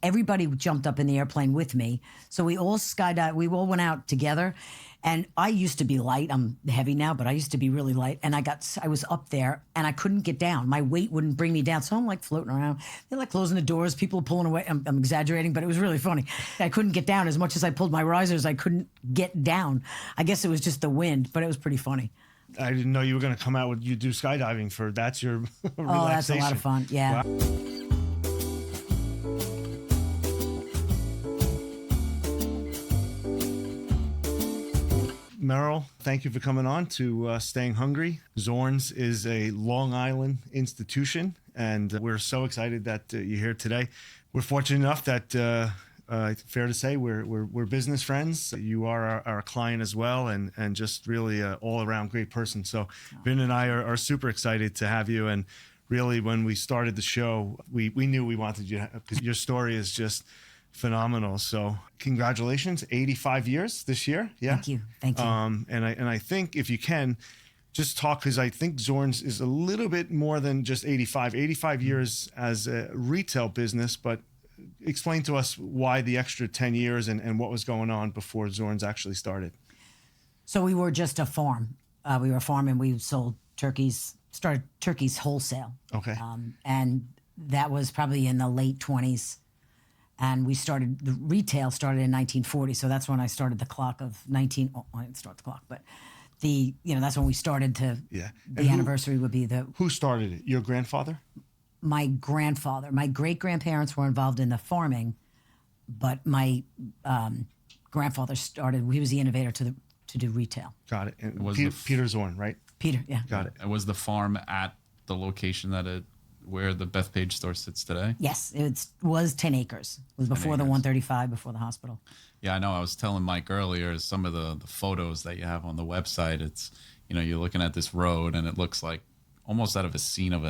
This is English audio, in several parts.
everybody jumped up in the airplane with me. So we all skydived. We all went out together. And I used to be light. I'm heavy now, but I used to be really light. And I was up there and I couldn't get down. My weight wouldn't bring me down. So I'm like floating around. They're like closing the doors. People are pulling away. I'm exaggerating, but it was really funny. I couldn't get down. As much as I pulled my risers, I couldn't get down. I guess it was just the wind, but it was pretty funny. I didn't know you were going to come out with you do skydiving for that's your relaxation. Oh, that's a lot of fun. Yeah. Wow. Meryl, thank you for coming on to Staying Hungry. Zorn's is a Long Island institution, and we're so excited that you're here today. We're fortunate enough that, fair to say, we're business friends. You are our client as well, and just really an all-around great person. So Vin and I are super excited to have you, and really when we started the show, we knew we wanted you, because your story is just phenomenal. So congratulations, 85 years this year. Yeah. Thank you. And I think if you can just talk, because I think Zorn's is a little bit more than just 85 years as a retail business, but explain to us why the extra 10 years and what was going on before Zorn's actually started. So we were just a farm. We were a farm and we sold turkeys, started turkeys wholesale. Okay. And that was probably in the late 20s. And the retail started in 1940. So that's when I started the clock of I didn't start the clock, but that's when we started to, yeah. The anniversary would be Who started it? Your grandfather? My grandfather. My great-grandparents were involved in the farming, but my grandfather started, he was the innovator to do retail. Got it. And Peter Zorn, right? Peter, yeah. Got it. Was the farm at the location where the Bethpage store sits today? Yes, it was 10 acres. It was before the 135, before the hospital. Yeah, I know. I was telling Mike earlier, some of the photos that you have on the website, it's, you're looking at this road and it looks like almost out of a scene of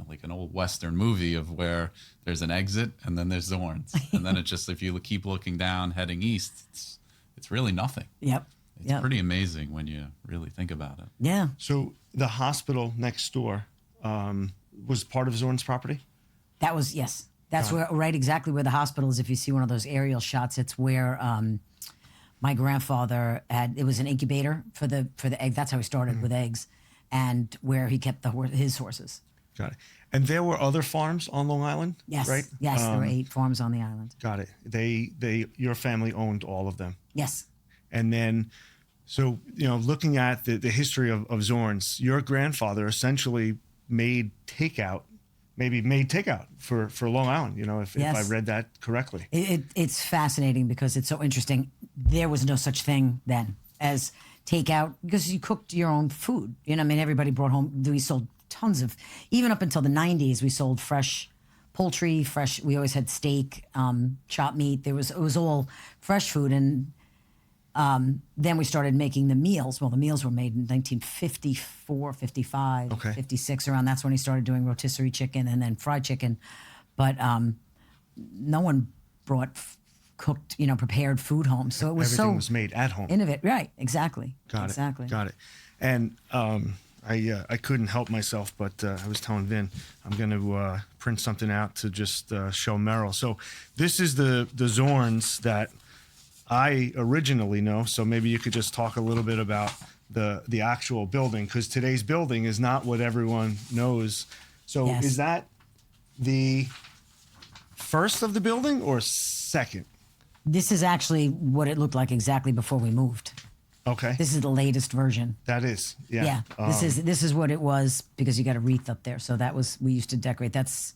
like an old Western movie of where there's an exit and then there's Zorn's. And then it's just, if you keep looking down, heading east, it's really nothing. Yep. It's pretty amazing when you really think about it. Yeah. So the hospital next door, was part of Zorn's property? That was, yes. That's right exactly where the hospital is. If you see one of those aerial shots, it's where my grandfather it was an incubator for the egg. That's how he started with eggs, and where he kept his horses. Got it. And there were other farms on Long Island? Yes. Right? Yes, there were 8 farms on the island. Got it. Your family owned all of them? Yes. And then, so, looking at the history of Zorn's, your grandfather essentially made takeout for Long Island, if I read that correctly. It's fascinating because it's so interesting. There was no such thing then as takeout because you cooked your own food. Everybody brought home, we sold tons of, even up until the 90s, we sold fresh poultry, we always had steak, chopped meat. It was all fresh food. And then we started making the meals. Well, the meals were made in 1954, 55, 56, around. That's when he started doing rotisserie chicken and then fried chicken. But no one brought cooked, prepared food home. So it was everything was made at home. Innovative, right? Exactly. Got it. And I couldn't help myself, but I was telling Vin, I'm going to print something out to just show Meryl. So this is the Zorn's that I originally know, so maybe you could just talk a little bit about the actual building, because today's building is not what everyone knows. So Is that the first of the building or second? This is actually what it looked like exactly before we moved. Okay. This is the latest version. That is, yeah. Yeah, this is what it was, because you got a wreath up there. So we used to decorate. This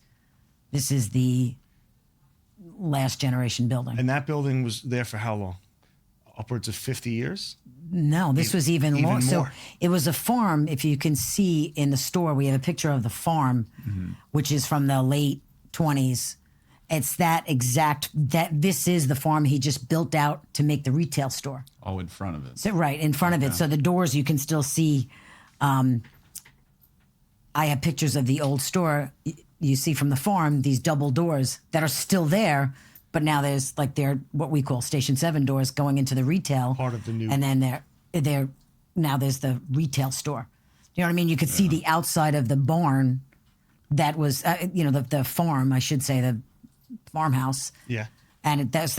is the last generation building. And that building was there for how long? Upwards of 50 years? No, this was even long. More. So it was a farm. If you can see in the store, we have a picture of the farm, which is from the late 20s. It's this is the farm he just built out to make the retail store. Oh, in front of it. So, right, in front of it. So the doors you can still see. I have pictures of the old store. You see from the farm, these double doors that are still there, but now there's they're what we call Station 7 doors going into the retail. Part of the new. And then now there's the retail store. You know what I mean? You could see the outside of the barn that was, the farm, I should say, farmhouse. Yeah. And that's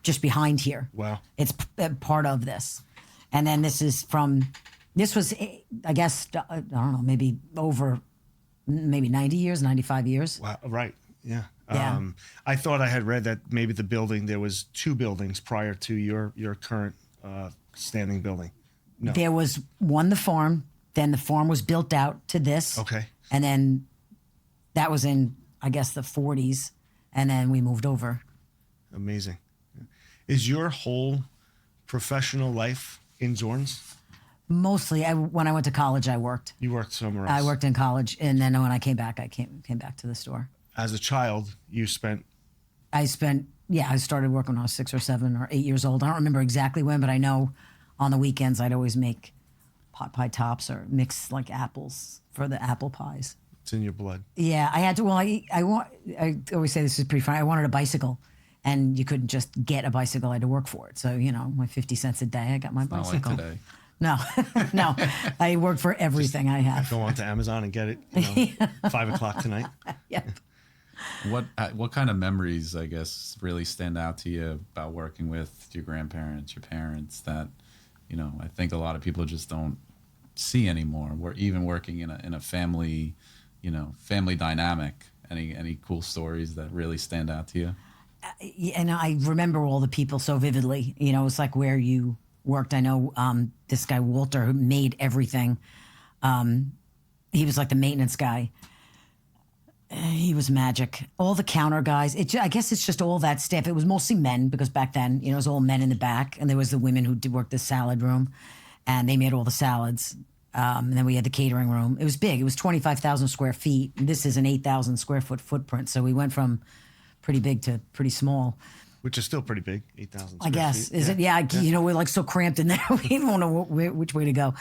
just behind here. Wow. It's part of this. And then this was, I guess, I don't know, maybe 90 years, 95 years. Wow. Right. Yeah. Yeah. I thought I had read that maybe there was 2 buildings prior to your current standing building. No. There was one, the farm. Then the farm was built out to this. Okay. And then that was in, I guess, the 40s. And then we moved over. Amazing. Is your whole professional life in Zorn's? Mostly, when I went to college, I worked. You worked somewhere else. I worked in college, and then when I came back, I came back to the store. As a child, you spent. I started working when I was 6 or 7 or 8 years old. I don't remember exactly when, but I know on the weekends I'd always make pot pie tops or mix like apples for the apple pies. It's in your blood. Yeah, I had to. Well, I always say this is pretty funny. I wanted a bicycle, and you couldn't just get a bicycle. I had to work for it. So my 50 cents a day, I got my bicycle. Not like today. No, no, I worked for everything I have. Go on to Amazon and get it. 5:00 tonight. Yep. What kind of memories, I guess, really stand out to you about working with your grandparents, your parents, that I think a lot of people just don't see anymore? We're even working in a family, family dynamic. Any cool stories that really stand out to you? And I remember all the people so vividly. It's like where you worked. I know this guy Walter, who made everything. He was like the maintenance guy. He was magic. All the counter guys. I guess it's just all that staff. It was mostly men because back then, it was all men in the back, and there was the women who did work the salad room, and they made all the salads. And then we had the catering room. It was big. It was 25,000 square feet. This is an 8,000 square foot footprint. So we went from pretty big to pretty small. Which is still pretty big, 8,000 I guess. feet. Is it? Yeah. We're like so cramped in there. We don't know which way to go.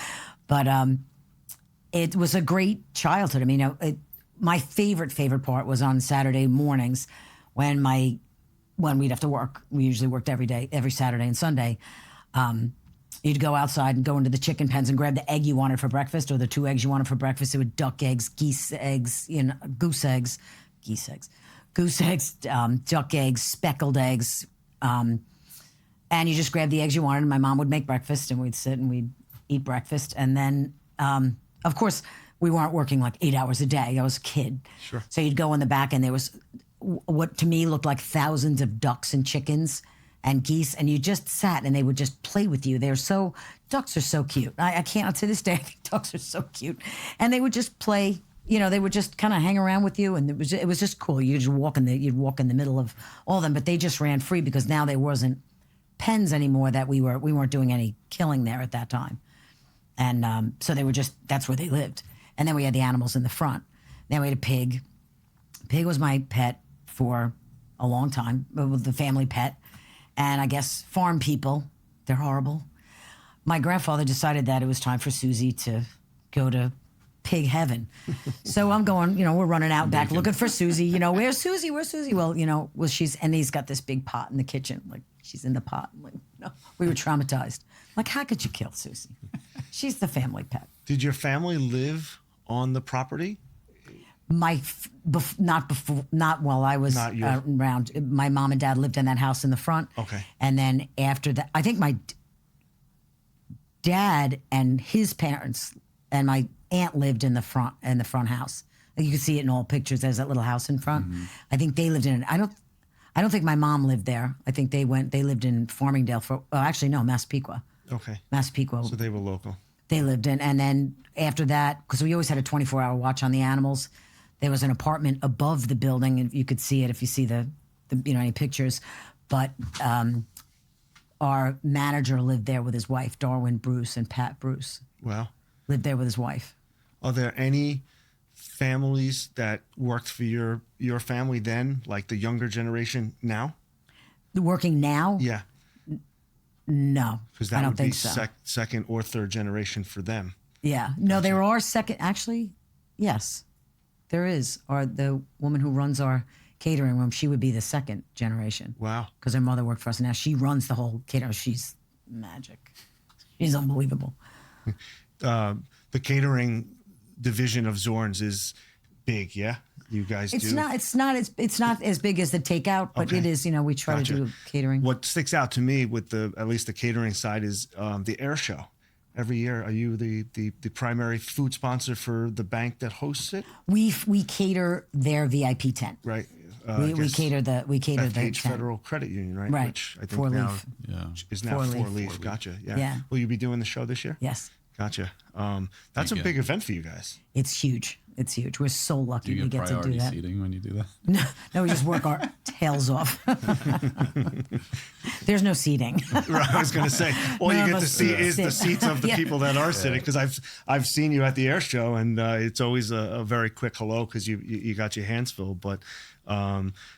But it was a great childhood. I mean, my favorite part was on Saturday mornings when we'd have to work. We usually worked every day, every Saturday and Sunday. You'd go outside and go into the chicken pens and grab the egg you wanted for breakfast or the 2 eggs you wanted for breakfast. It would duck eggs, geese eggs, goose eggs, duck eggs, speckled eggs. And you just grab the eggs you wanted, and my mom would make breakfast, and we'd sit and we'd eat breakfast. And then, of course, we weren't working like 8 hours a day. I was a kid. Sure. So you'd go in the back, and there was what to me looked like thousands of ducks and chickens and geese, and you just sat and they would just play with you. Ducks are so cute. I can't, to this day, I think ducks are so cute. And they would just play, they would just kind of hang around with you, and it was just cool. You'd walk in the middle of all of them, but they just ran free because now there wasn't pens anymore that we weren't doing any killing there at that time. And so they were that's where they lived. And then we had the animals in the front. Then we had a pig. Pig was my pet for a long time, the family pet. And I guess farm people, they're horrible. My grandfather decided that it was time for Susie to go to pig heaven. So I'm going, we're running out back looking for Susie. Where's Susie? Where's Susie? Well, and he's got this big pot in the kitchen. Like, she's in the pot. I'm like, no. We were traumatized. Like, how could you kill Susie? She's the family pet. Did your family live on the property? Not while I was around. My mom and dad lived in that house in the front. Okay. And then after that, I think my dad and his parents and my aunt lived in the front house. Like, you can see it in all pictures. There's that little house in front. Mm-hmm. I think they lived in it. I don't think my mom lived there. I think they lived in Farmingdale Massapequa. Okay. Massapequa. So they were local. They lived in, and then after that, because we always had a 24-hour watch on the animals, there was an apartment above the building, and you could see it if you see the any pictures. But our manager lived there with his wife, Darwin Bruce and Pat Bruce. Wow. Lived there with his wife. Are there any families that worked for your family then, like the younger generation now? Working now? Yeah. No, because that I don't would think be so. Second or third generation for them. Yeah. No, there are second. Actually, yes, there is. Or the woman who runs our catering room, she would be the second generation. Wow. Because her mother worked for us, and now she runs the whole catering. She's magic. She's unbelievable. The catering division of Zorn's is big, yeah? you guys It's do? not. It's not as big as the takeout, but Okay. it is. We try Gotcha. to do catering. What sticks out to me with at least the catering side is the air show. Every year, are you the primary food sponsor for the bank that hosts it? We cater their VIP tent. Right. We cater the Bethpage tent. Federal Credit Union, right? Right. Which I think Four now leaf. is now Four four leaf. leaf. Gotcha. Yeah. Yeah. Will you be doing the show this year? Yes, Gotcha. That's a You big get- event for you guys. it's huge. It's huge. We're so Do lucky you we get get to do priority that. seating when you do that? No, we just work our tails off. There's no seating. Right, I was going to say, all None you of get to us see is the sit. seats of the Yeah. people that are sitting. Because I've seen you at the air show, and it's always a very quick hello because you got your hands filled. But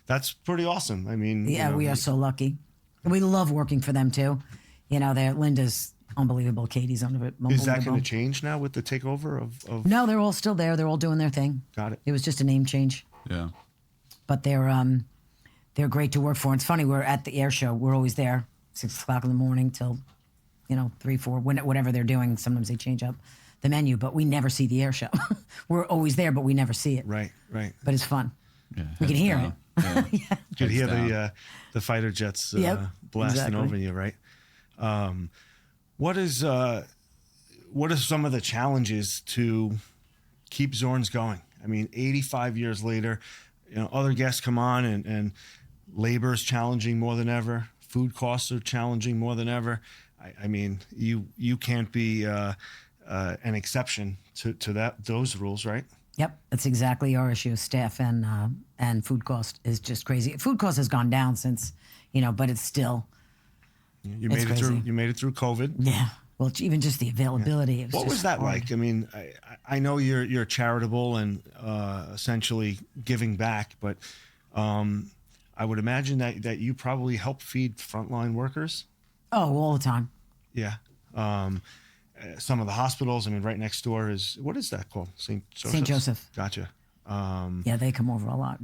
that's pretty awesome. I mean, Yeah, we are so lucky. And we love working for them too. Linda's unbelievable. Katie's unbelievable. Is that going to change now with the takeover of? No, they're all still there. They're all doing their thing. Got it. It was just a name change, Yeah. but they're great to work for. And it's funny, we're at the air show. We're always there, 6 o'clock in the morning till 3, 4, whatever they're doing. Sometimes they change up the menu, but we never see the air show. We're always there, but we never see it. Right. But it's fun. Yeah, We can heads hear down. Yeah. You could hear Heads the fighter jets Yep, blasting exactly. over you, right? What are some of the challenges to keep Zorn's going? I mean, 85 years later, other guests come on and labor is challenging more than ever. Food costs are challenging more than ever. I mean, you can't be an exception to those rules, right? Yep, that's exactly our issue. Staff and food cost is just crazy. Food cost has gone down since, but it's still. You It's made it through. crazy. You made it through COVID. Yeah. Well, even just the availability. It What was just that hard. like? I mean, I know you're charitable and essentially giving back, but I would imagine that you probably help feed frontline workers. Oh, all the time. Yeah. Some of the hospitals. I mean, right next door is, what is that called? St. Joseph. Gotcha. Yeah, they come over a lot.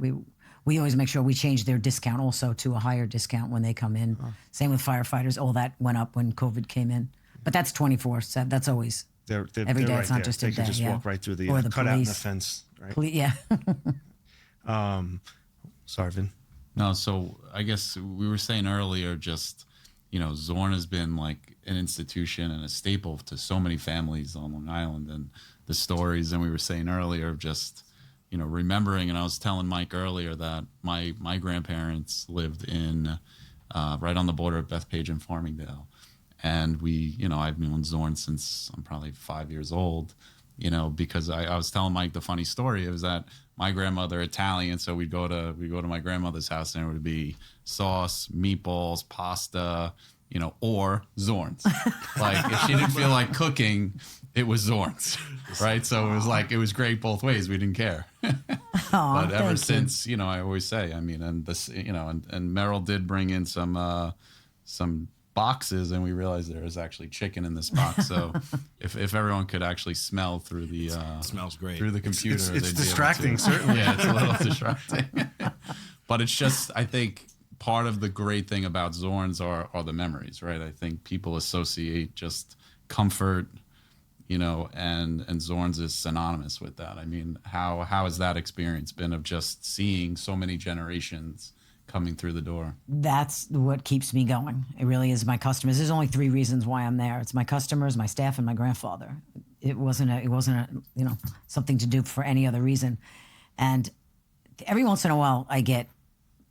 We always make sure we change their discount also to a higher discount when they come in. Same with firefighters. All that went up when COVID came in. But that's 24/7. That's always They're every day. right It's not there. just a they can day. just Yeah. walk right through the, Or the cutout in the police. fence. Right. Yeah. Sorry, Vin. No, so I guess we were saying earlier, just, Zorn has been like an institution and a staple to so many families on Long Island, and the stories. And we were saying earlier of just, remembering, and I was telling Mike earlier that my grandparents lived in right on the border of Bethpage and Farmingdale. And I've known Zorn since I'm probably 5 years old, because I was telling Mike the funny story. It was that my grandmother Italian, so we'd go to my grandmother's house, and it would be sauce, meatballs, pasta, or Zorn's. Like if she didn't feel like cooking, it was Zorn's, right? So it was great both ways. We didn't care. Aw, But ever thank you. since, I always say, I mean, and this, and Meryl did bring in some boxes, and we realized there was actually chicken in this box. So if everyone could actually smell through the Smells great. through the computer, It's they'd be able distracting, to. certainly. Yeah, it's a little distracting. But it's just, I think part of the great thing about Zorn's are the memories, right? I think people associate just comfort, and Zorn's is synonymous with that. I mean, how has that experience been of just seeing so many generations coming through the door? That's what keeps me going. It really is my customers. There's only 3 reasons why I'm there. It's my customers, my staff, and my grandfather. It wasn't something to do for any other reason. And every once in a while I get,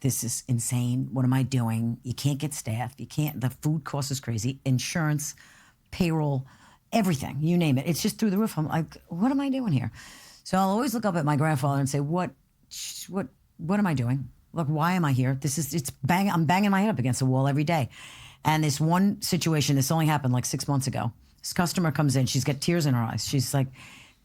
this is insane. What am I doing? You can't get staff. The food cost is crazy. Insurance, payroll, everything, you name it. It's just through the roof. I'm like, what am I doing here? So I'll always look up at my grandfather and say, what am I doing? Look, why am I here? I'm banging my head up against the wall every day. And this one situation, this only happened like 6 months ago. This customer comes in, she's got tears in her eyes. She's like,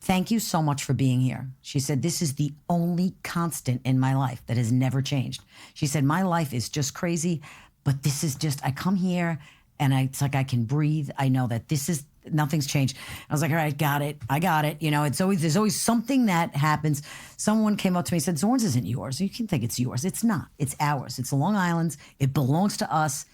thank you so much for being here. She said, this is the only constant in my life that has never changed. She said, my life is just crazy, but this is just, I come here and it's like I can breathe. I know that nothing's changed. I was like, all right, got it. I got it. There's always something that happens. Someone came up to me and said, Zorn's isn't yours. You can think it's yours. It's not. It's ours. It's Long Island's. It belongs to us.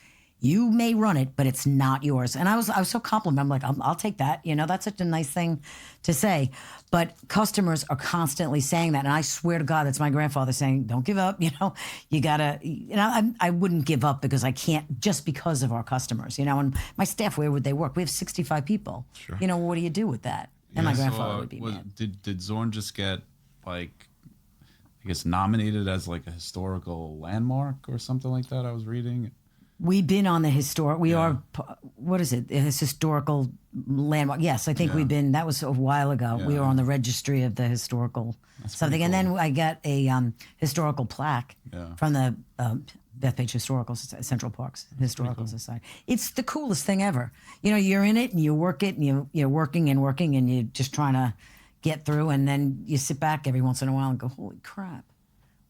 You may run it, but it's not yours. And I was so complimented. I'm like, I'll take that. You know, that's such a nice thing to say. But customers are constantly saying that. And I swear to God, that's my grandfather saying, don't give up. You know, you got to, you know, I wouldn't give up because I can't, just because of our customers, you know. And my staff, where would they work? We have 65 people. Sure. You know, what do you do with that? And my grandfather would be mad. Did Zorn just get, like, I guess, nominated as like a historical landmark or something like that? I was reading. We've been on the historic. We are. What is it? It's historical landmark. Yes, I think we've been. That was a while ago. We were on the registry of the historical something, cool. and then I got a historical plaque from the Bethpage Historical Central Parks Historical Society. It's the coolest thing ever. You know, you're in it and you work it and you're working and you're just trying to get through, and then you sit back every once in a while and go, holy crap,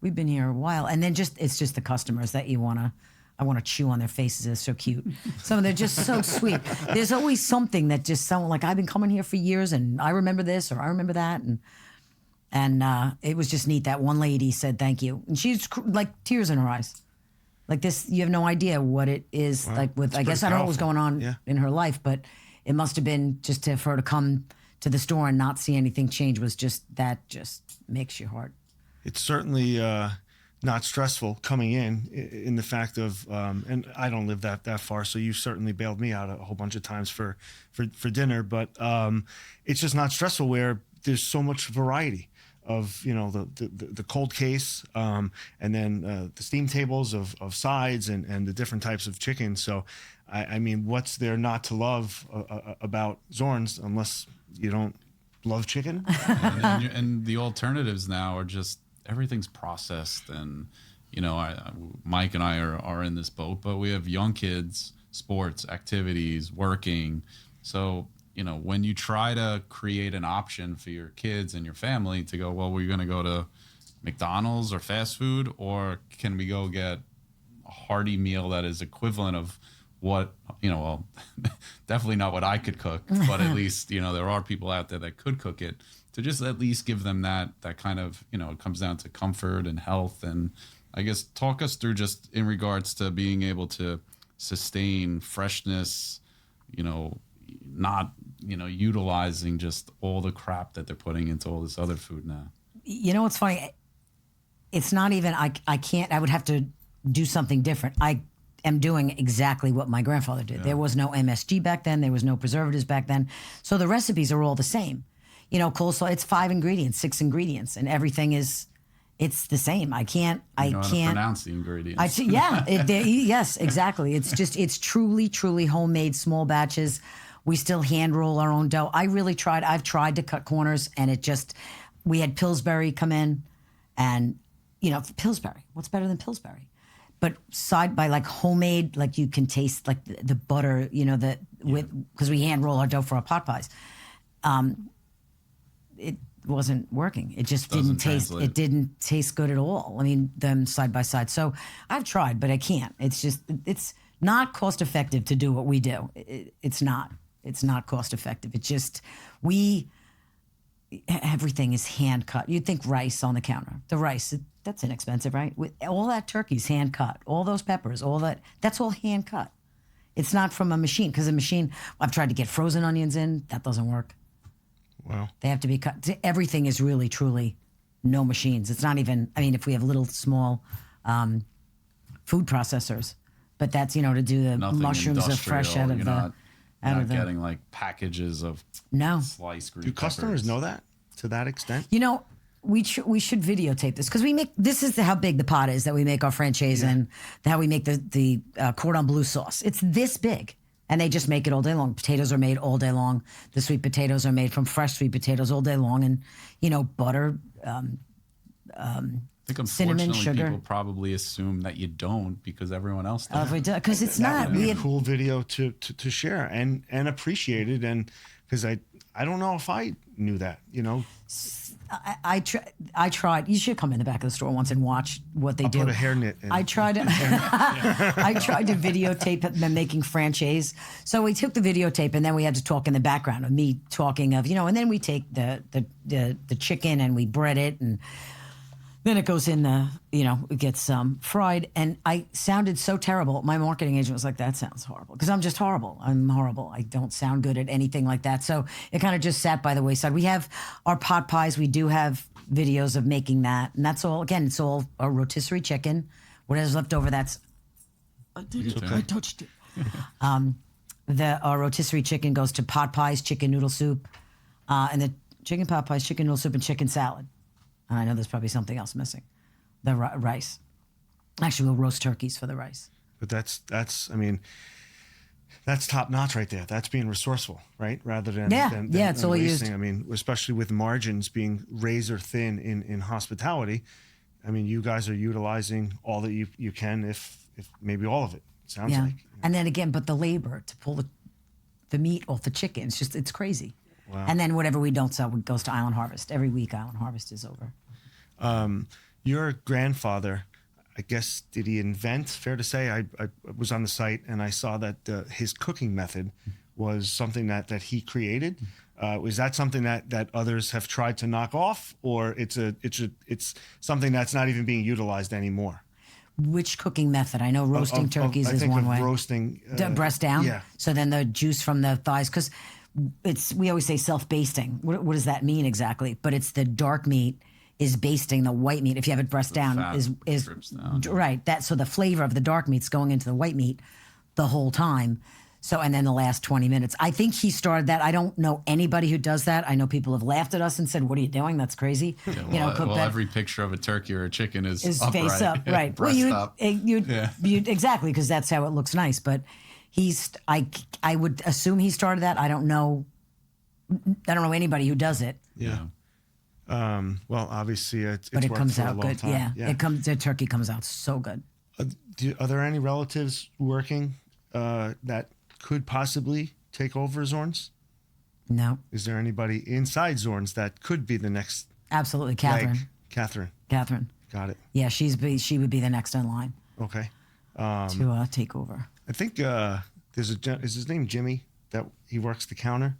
we've been here a while. And then it's just the customers that I want to chew on their faces. They're so cute. Some of them are just so sweet. There's always something that just someone like, I've been coming here for years and I remember this or I remember that. And it was just neat. That one lady said, thank you. And she's like tears in her eyes. Like this, you have no idea what it is like with, I guess I don't know what was going on in her life, but it must have been just for her to come to the store and not see anything change was just makes your heart. It's certainly not stressful coming in the fact of, and I don't live that far, so you certainly bailed me out a whole bunch of times for dinner, but it's just not stressful where there's so much variety of, you know, the cold case, and then the steam tables of sides and the different types of chicken. So, I mean, what's there not to love about Zorn's unless you don't love chicken? and the alternatives now are just everything's processed, and you know, Mike and I are in this boat, but we have young kids, sports, activities, working. So, you know, when you try to create an option for your kids and your family to go, well, we're going to go to McDonald's or fast food, or can we go get a hearty meal that is equivalent of what, you know, well, definitely not what I could cook, but at least, you know, there are people out there that could cook it, to just at least give them that kind of, you know, it comes down to comfort and health. And I guess talk us through just in regards to being able to sustain freshness, you know, not, you know, utilizing just all the crap that they're putting into all this other food now. You know what's funny? It's not even, I can't, I would have to do something different. I am doing exactly what my grandfather did. There was no MSG back then. There was no preservatives back then. So the recipes are all the same. You know, coleslaw, it's 5 ingredients, 6 ingredients, and everything it's the same. I can't pronounce the ingredients. Yes, exactly. It's truly homemade, small batches. We still hand roll our own dough. I've tried to cut corners, and we had Pillsbury come in, and, you know, Pillsbury, what's better than Pillsbury? But side by like homemade, like you can taste like the butter, you know, because we hand roll our dough for our pot pies. It wasn't working. It just didn't taste. Translate. It didn't taste good at all. I mean, them side by side. So I've tried, but I can't. It's not cost effective to do what we do. It's not. It's not cost effective. It's just everything is hand cut. You'd think rice on the counter. The rice, that's inexpensive, right? With all that turkey's hand cut. All those peppers, that's all hand cut. It's not from a machine, because a machine, I've tried to get frozen onions in. That doesn't work. Wow. They have to be cut. Everything is really, truly no machines. It's not even, I mean, if we have little small food processors, but that's, you know, to do the Nothing mushrooms are fresh out of You're the... not getting like packages of sliced green Do customers peppers. know that to that extent? You know, we should videotape this, because this is how big the pot is that we make our franchise and how we make the cordon bleu sauce. It's this big. And they just make it all day long. Potatoes are made all day long. The sweet potatoes are made from fresh sweet potatoes all day long. And, you know, butter, I think cinnamon, unfortunately sugar. people probably assume that you don't because everyone else does. Because it's That not. would be a cool video to share and appreciate it. And because I don't know if I knew that, you know. I tried. You should come in the back of the store once and watch what they do. Put a hairnet in. I tried to videotape them making franchise. So we took the videotape, and then we had to talk in the background of me talking of, you know, and then we take the chicken and we bread it, and Then it goes in the, it gets fried. And I sounded so terrible. My marketing agent was like, that sounds horrible. Because I'm just horrible. I'm horrible. I don't sound good at anything like that. So it kind of just sat by the wayside. We have our pot pies. We do have videos of making that. And that's all, again, it's all a rotisserie chicken. Whatever's left over, that's, I did it. I touched it. Our rotisserie chicken goes to pot pies, chicken noodle soup, and the chicken pot pies, chicken noodle soup, and chicken salad. And I know there's probably something else missing. The rice. Actually, we'll roast turkeys for the rice. But that's top notch right there. That's being resourceful, right? Rather than it's all wasting. used. I mean, especially with margins being razor thin in hospitality. I mean, you guys are utilizing all that you can, if maybe all of it. Sounds like. And then again, but the labor to pull the meat off the chicken, it's crazy. Wow. And then whatever we don't sell goes to Island Harvest. Every week, Island Harvest is over. Your grandfather, I guess, did he invent? Fair to say, I was on the site and I saw that his cooking method was something that he created. Is that something that others have tried to knock off, or it's something that's not even being utilized anymore? Which cooking method? I know roasting turkeys is one way. Roasting breast down. Yeah. So then the juice from the thighs, because we always say self-basting. What does that mean exactly? But it's the dark meat is basting the white meat. If you have it breast down, is drips down. Right. So the flavor of the dark meat's going into the white meat the whole time. So, and then the last 20 minutes. I think he started that. I don't know anybody who does that. I know people have laughed at us and said, "What are you doing? That's crazy." Yeah, every picture of a turkey or a chicken is upright. Face up, right? Breast up. Exactly, because that's how it looks nice. But I would assume he started that. I don't know anybody who does it. Yeah. Well, obviously, it's but it worked comes for a out long good. time. Yeah, the turkey comes out so good. Are there any relatives working that could possibly take over Zorn's? No. Is there anybody inside Zorn's that could be the next? Absolutely, Catherine. Catherine. Got it. Yeah, she would be the next in line. Okay. To take over. I think is his name Jimmy that he works the counter.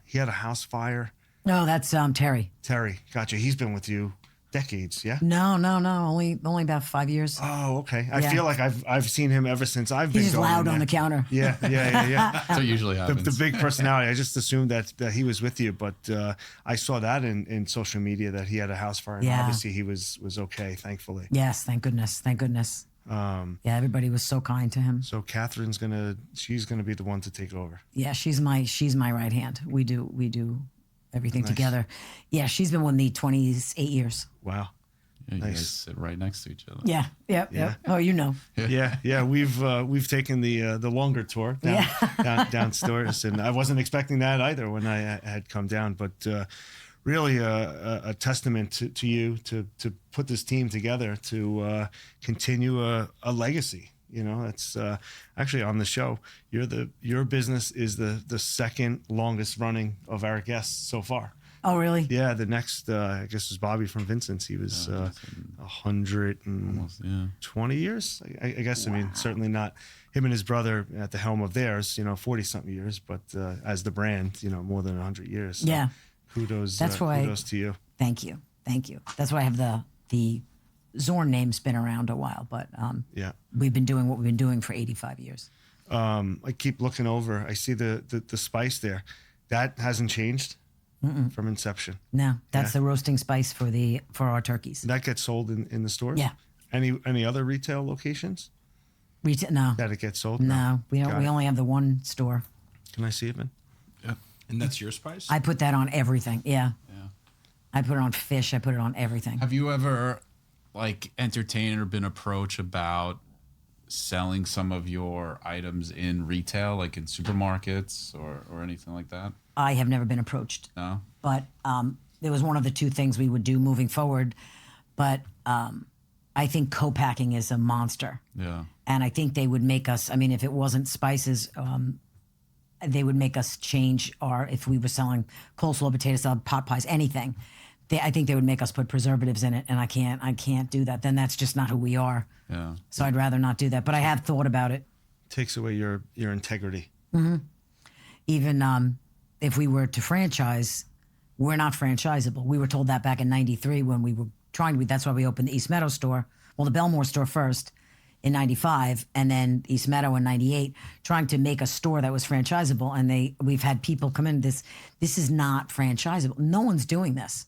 He had a house fire. No, that's Terry. Terry, gotcha. He's been with you decades, yeah? No. Only about 5 years. Oh, okay. I feel like I've seen him ever since I've been. He's just going loud there. on the counter. Yeah. That's what usually happens. The big personality. I just assumed that he was with you, but I saw that in social media that he had a house fire, and obviously he was okay, thankfully. Yes, thank goodness. Everybody was so kind to him. So Catherine's she's gonna be the one to take over. Yeah, she's my right hand. We do everything together. Yeah, she's been with me 28 years. Wow. Yeah, you guys sit right next to each other. Yeah. Oh, you know. Yeah. We've taken the longer tour downstairs, and I wasn't expecting that either when I had come down. But really, a testament to you to put this team together to continue a legacy. That's actually on the show. Your business is the second longest running of our guests so far. Oh, really? Yeah, the next, I guess, was Bobby from Vincent's. He was 120 years, I guess. Wow. I mean, certainly not him and his brother at the helm of theirs, 40-something years, but as the brand, more than 100 years. So yeah. Kudos to you. Thank you. That's why I have the Zorn name's been around a while, but we've been doing what we've been doing for 85 years. I keep looking over. I see the spice there. That hasn't changed. From inception. No, that's the roasting spice for our turkeys. That gets sold in the stores? Yeah. Any other retail locations? No. That it gets sold? No, we don't. We only have the one store. Can I see it, man? Yeah. And that's your spice? I put that on everything. Yeah. I put it on fish. I put it on everything. Have you ever entertained or been approached about selling some of your items in retail, like in supermarkets or anything like that? I have never been approached. No? But it was one of the two things we would do moving forward. But I think co-packing is a monster. Yeah. And I think they would make us, if it wasn't spices, they would make us change if we were selling coleslaw, potato salad, pot pies, anything. I think they would make us put preservatives in it, and I can't do that. Then that's just not who we are. Yeah. So I'd rather not do that. But I have thought about it. Takes away your integrity. Mm-hmm. Even if we were to franchise, we're not franchisable. We were told that back in '93 when we were That's why we opened the East Meadow store. Well, the Belmore store first in 95 and then East Meadow in 98, trying to make a store that was franchisable. And we've had people come in, this is not franchisable. No one's doing this.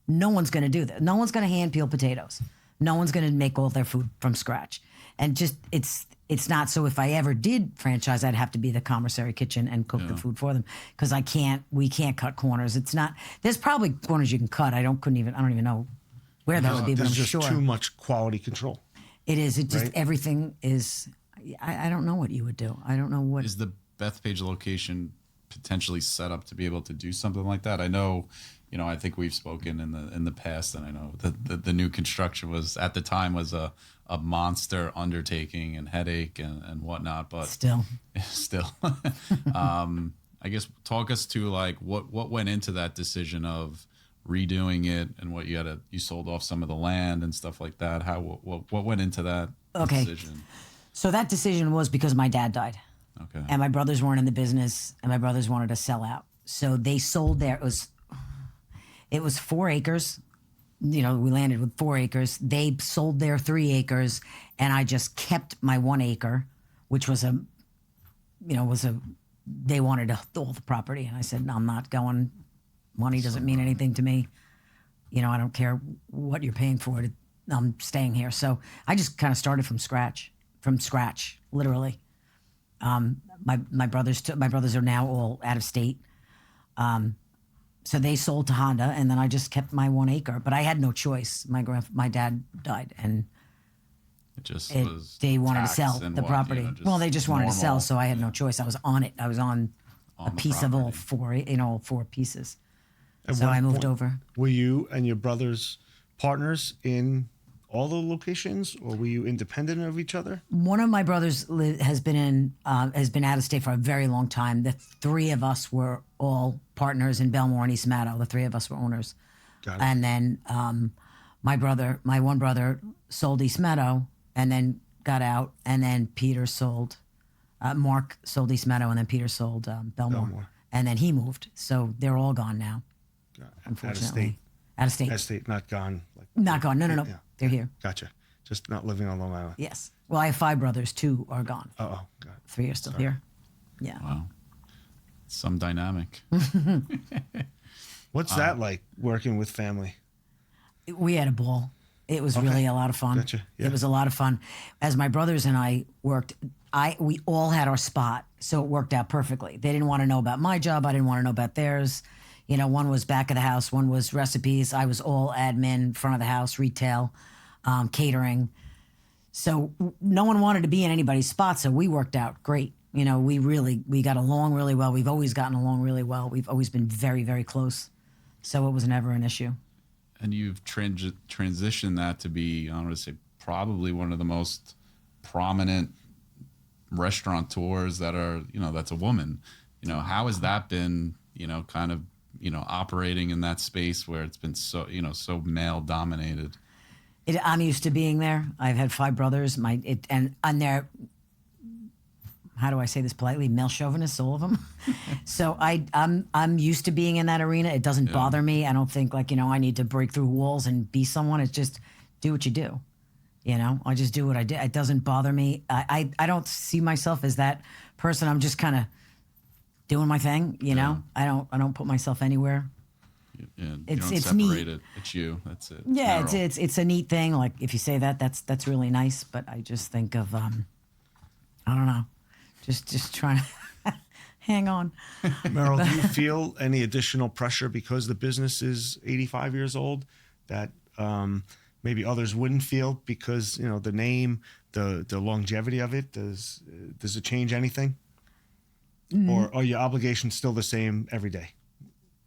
No one's going to do that. No one's going to hand peel potatoes. No one's going to make all their food from scratch. And just, it's not. So if I ever did franchise, I'd have to be the commissary kitchen and cook the food for them, because we can't cut corners. It's not, there's probably corners you can cut. I don't even know where that would be, but I'm There's just sure. too much quality control. It is. It just, Right? everything is, I don't know what you would do. I don't know what. Is the Bethpage location potentially set up to be able to do something like that? I know, I think we've spoken in the past, and I know the new construction was at the time was a monster undertaking and headache and whatnot, but still, I guess talk us to like what went into that decision of redoing it, and what you sold off some of the land and stuff like that. What went into that decision? So that decision was because my dad died. Okay. And my brothers weren't in the business, and my brothers wanted to sell out. So they sold it was 4 acres. We landed with 4 acres. They sold their 3 acres, and I just kept my 1 acre, which was they wanted all the property. And I said, no, I'm not going. Money doesn't mean anything to me. I don't care what you're paying for it. I'm staying here. So I just kind of started from scratch, literally. My brothers are now all out of state. So they sold to Honda, and then I just kept my 1 acre. But I had no choice. My dad died, and they wanted to sell the property. They just wanted to sell, so I had no choice. I was on it. I was on a piece of all 4, 4 pieces. So I moved over. Were you and your brothers partners in all the locations, or were you independent of each other? One of my brothers has been out of state for a very long time. The 3 of us were all partners in Belmore and East Meadow. The 3 of us were owners. Got it. And then my one brother sold East Meadow and then got out. And then Peter sold, Mark sold East Meadow, and then Peter sold Belmore. And then he moved. So they're all gone now, unfortunately. Out of state. Out of state, not gone. Not gone. No. Yeah. They're here. Gotcha. Just not living on Long Island. Yes. Well, I have 5 brothers. 2 are gone. Oh, got it. 3 are still here. Yeah. Wow. Some dynamic. What's that like, working with family? We had a ball. It was really a lot of fun. Gotcha. Yeah. It was a lot of fun. As my brothers and I worked, we all had our spot, so it worked out perfectly. They didn't want to know about my job. I didn't want to know about theirs. One was back of the house, one was recipes. I was all admin, front of the house, retail, catering. So no one wanted to be in anybody's spot, so we worked out great. We got along really well. We've always gotten along really well. We've always been very, very close. So it was never an issue. And you've transitioned that to be, I want to say, probably one of the most prominent restaurateurs that are, that's a woman. How has that been, kind of, operating in that space where it's been so, so male dominated? I'm used to being there. I've had 5 brothers. And they're, how do I say this politely? Male chauvinists, all of them. So I'm used to being in that arena. It doesn't bother me. I don't think I need to break through walls and be someone. It's just do what you do. I just do what I do. It doesn't bother me. I don't see myself as that person. I'm just kind of doing my thing. I don't put myself anywhere. Yeah, It's you don't separate neat. it. It's you. That's it. Yeah, Meryl. it's a neat thing. Like if you say that, that's really nice. But I just think of I don't know, just trying to hang on. Meryl, do you feel any additional pressure because the business is 85 years old that maybe others wouldn't feel because the name, the longevity of it? Does it change anything? Or are your obligations still the same every day?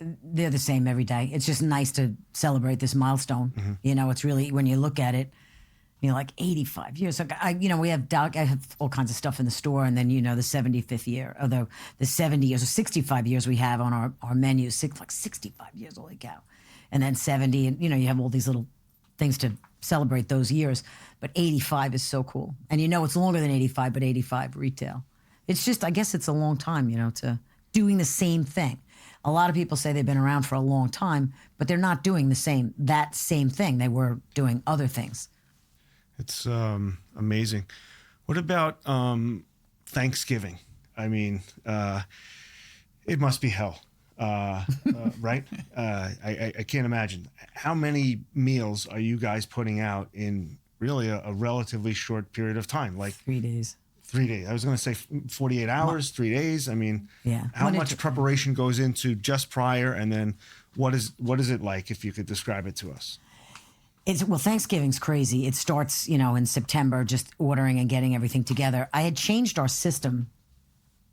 They're the same every day. It's just nice to celebrate this milestone. It's really, when you look at it, like 85 years. Like I have all kinds of stuff in the store, and then the 75th year, although the 70 years or 65 years we have on our menu, 65 years, holy cow, and then 70, and you have all these little things to celebrate those years. But 85 is so cool, and it's longer than 85, but 85 retail. It's just, I guess it's a long time, to doing the same thing. A lot of people say they've been around for a long time, but they're not doing that same thing. They were doing other things. It's amazing. What about Thanksgiving? I mean, it must be hell, right? I can't imagine. How many meals are you guys putting out in really a relatively short period of time? Like 3 days. 3 days. I was going to say 48 hours, 3 days. I mean, Yeah. how much preparation goes into just prior, and then what is it like, if you could describe it to us? Well, Thanksgiving's crazy. It starts, in September, just ordering and getting everything together. I had changed our system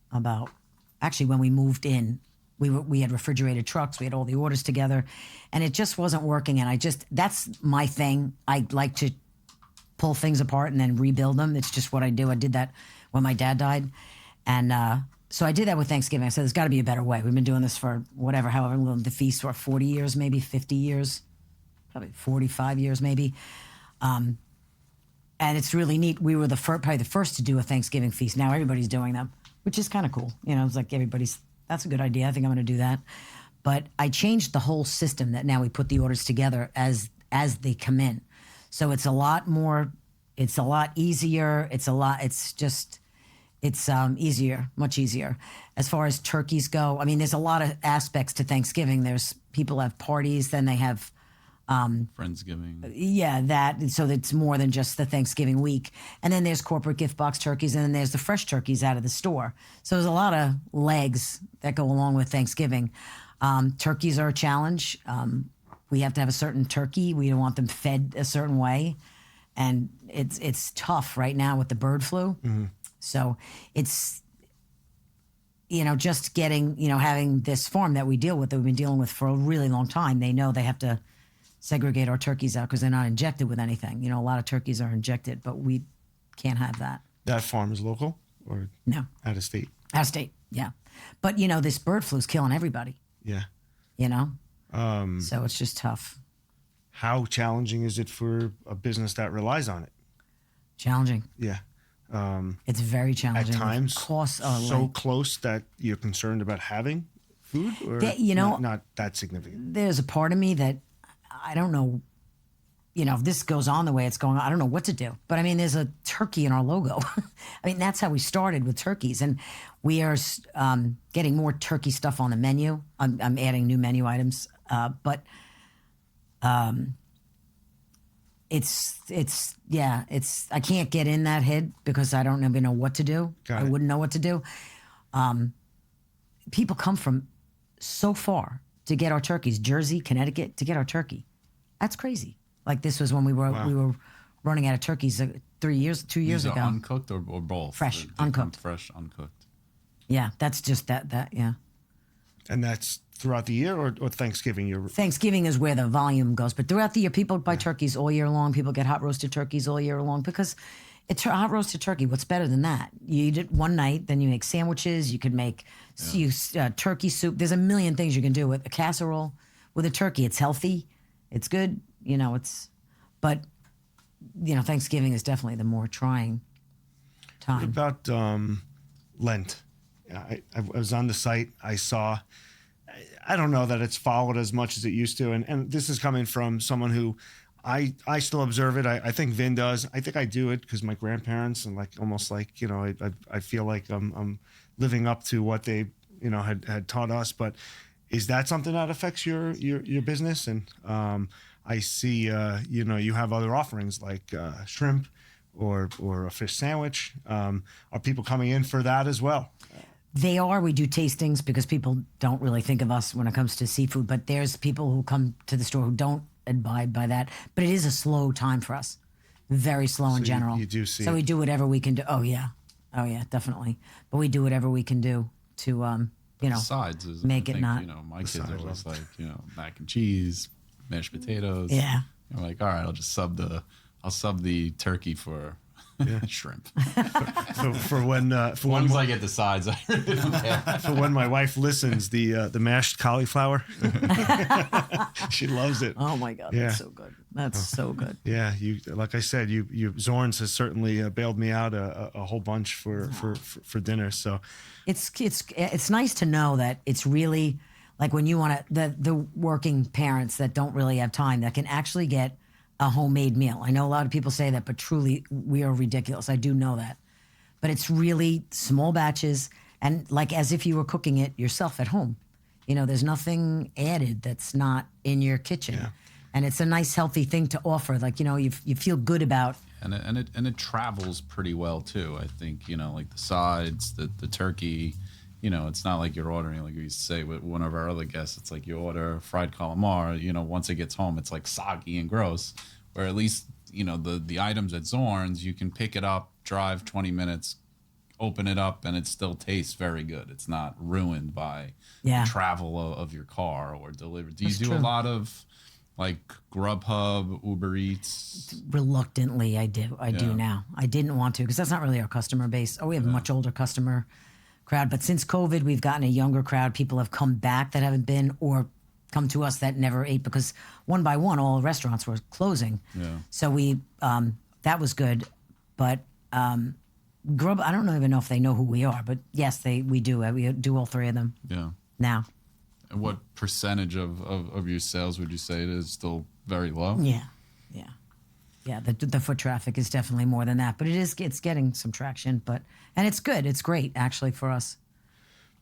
when we moved in. We had refrigerated trucks. We had all the orders together, and it just wasn't working. And that's my thing. I like to pull things apart and then rebuild them. It's just what I do. I did that when my dad died. And so I did that with Thanksgiving. I said, there's got to be a better way. We've been doing this for however long, the feast for 40 years, maybe 50 years, probably 45 years, maybe. And it's really neat. We were probably the first to do a Thanksgiving feast. Now everybody's doing them, which is kind of cool. It's like that's a good idea. I think I'm going to do that. But I changed the whole system that now we put the orders together as they come in. So it's a lot more, it's a lot easier. It's easier, much easier. As far as turkeys go, I mean, there's a lot of aspects to Thanksgiving. People have parties, then they have Friendsgiving. Yeah, so it's more than just the Thanksgiving week. And then there's corporate gift box turkeys, and then there's the fresh turkeys out of the store. So there's a lot of legs that go along with Thanksgiving. Turkeys are a challenge. We have to have a certain turkey. We don't want them fed a certain way. And it's tough right now with the bird flu. Mm-hmm. So it's, just getting, having this farm that we've been dealing with for a really long time. They know they have to segregate our turkeys out because they're not injected with anything. A lot of turkeys are injected, but we can't have that. That farm is local or no? Out of state? Out of state, yeah. But, this bird flu is killing everybody. Yeah. So it's just tough. How challenging is it for a business that relies on it? Challenging. Yeah. It's very challenging. At times, costs are so close that you're concerned about having food, or not that significant? There's a part of me that I don't know, if this goes on the way it's going on, I don't know what to do. But I mean, there's a turkey in our logo. I mean, that's how we started with turkeys. And we are getting more turkey stuff on the menu. I'm adding new menu items. But I can't get in that head because I don't even know what to do. I wouldn't know what to do. People come from so far to get our turkeys, Jersey, Connecticut, to get our turkey. That's crazy. Like this was when we were running out of turkeys 2 years These ago. Are uncooked or both? Fresh, They uncooked. Fresh, uncooked. Yeah, that's just that, yeah. And that's throughout the year or Thanksgiving? Thanksgiving is where the volume goes. But throughout the year, people buy turkeys all year long. People get hot roasted turkeys all year long because it's hot roasted turkey. What's better than that? You eat it one night, then you make sandwiches. You could make turkey soup. There's a million things you can do with a casserole. With a turkey, it's healthy. It's good. But Thanksgiving is definitely the more trying time. What about Lent? I was on the site. I saw, I don't know that it's followed as much as it used to. And this is coming from someone who I still observe it. I think Vin does. I think I do it because my grandparents and I feel like I'm living up to what they, had taught us. But is that something that affects your business? And I see, you have other offerings like shrimp or a fish sandwich. Are people coming in for that as well? They are. We do tastings because people don't really think of us when it comes to seafood. But there's people who come to the store who don't abide by that. But it is a slow time for us. Very slow in general. You do see So it. we do whatever we can do. Oh, yeah, definitely. But we do whatever we can do to, Sides is, make it not. My kids are always like, mac and cheese, mashed potatoes. Yeah. I'm like, all right, I'll sub the turkey for shrimp. For when Once I get the sides, I really don't care. for when my wife listens, the mashed cauliflower, she loves it. Oh my God, Yeah. that's so good. That's so good. Yeah, like I said, Zorn's has certainly bailed me out a whole bunch for dinner. So It's nice to know that it's really Like when you want to, the working parents that don't really have time that can actually get a homemade meal. I know a lot of people say that, but truly we are ridiculous. I do know that. But it's really small batches and like as if you were cooking it yourself at home. You know, there's nothing added that's not in your kitchen. Yeah. And it's a nice, healthy thing to offer. Like, you know, you feel good about. And it travels pretty well too. I think, you know, like the sides, the turkey, you know, it's not like you're ordering, like we used to say with one of our other guests, it's like you order fried calamari, you know, once it gets home, it's like soggy and gross. Where at least, you know, the items at Zorn's, you can pick it up, drive 20 minutes, open it up, and it still tastes very good. It's not ruined by the travel of your car or delivery. Do you do a lot of like Grubhub, Uber Eats? Reluctantly, I do. I do now. I didn't want to because that's not really our customer base. Oh, we have a much older customer crowd. But since COVID, we've gotten a younger crowd. People have come back that haven't been or come to us that never ate because one by one, all restaurants were closing. Yeah. So we, that was good. But Grub, I don't even know if they know who we are, but yes, we do. We do all three of them. Yeah. Now. And what percentage of your sales would you say it is still very low? Yeah. The foot traffic is definitely more than that, but it's getting some traction. And it's good. It's great actually for us.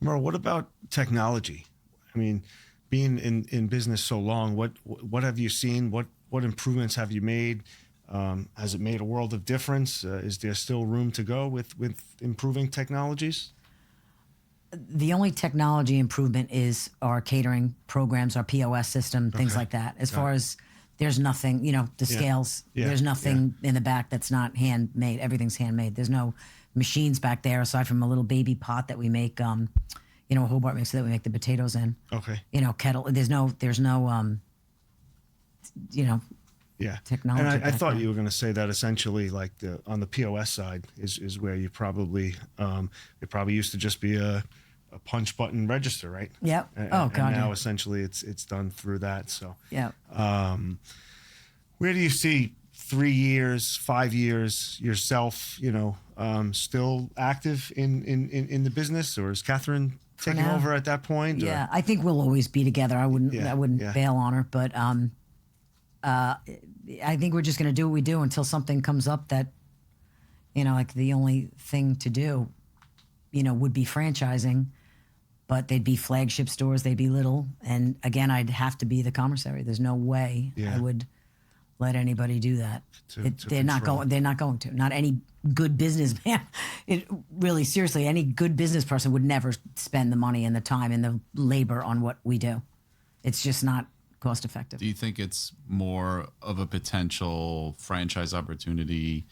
Meryl, what about technology? I mean, being in business so long, what have you seen? What improvements have you made? Has it made a world of difference? Is there still room to go with improving technologies? The only technology improvement is our catering programs, our POS system, things like that. As far as there's nothing, you know, the scales, there's nothing in the back that's not handmade. Everything's handmade. There's no machines back there aside from a little baby pot that we make, you know, a Hobart mixer that we make the potatoes in. Okay. You know, kettle. There's no you know, technology. And I thought you were going to say that essentially, like on the POS side is where you probably it probably used to just be a punch button register, right? Yep. And now essentially it's done through that. So yeah. Where do you see 3 years, 5 years yourself? You know, still active in the businth, or is Catherine taking over at that point? Yeah, I think we'll always be together. I wouldn't bail on her, but I think we're just going to do what we do until something comes up that, you know, like the only thing to do, you know, would be franchising, but they'd be flagship stores. They'd be little. And again, I'd have to be the commissary. There's no way I would let anybody do that. They're not going to. Not any good businessman. Really, seriously, any good business person would never spend the money and the time and the labor on what we do. It's just not cost effective. Do you think it's more of a potential franchise opportunity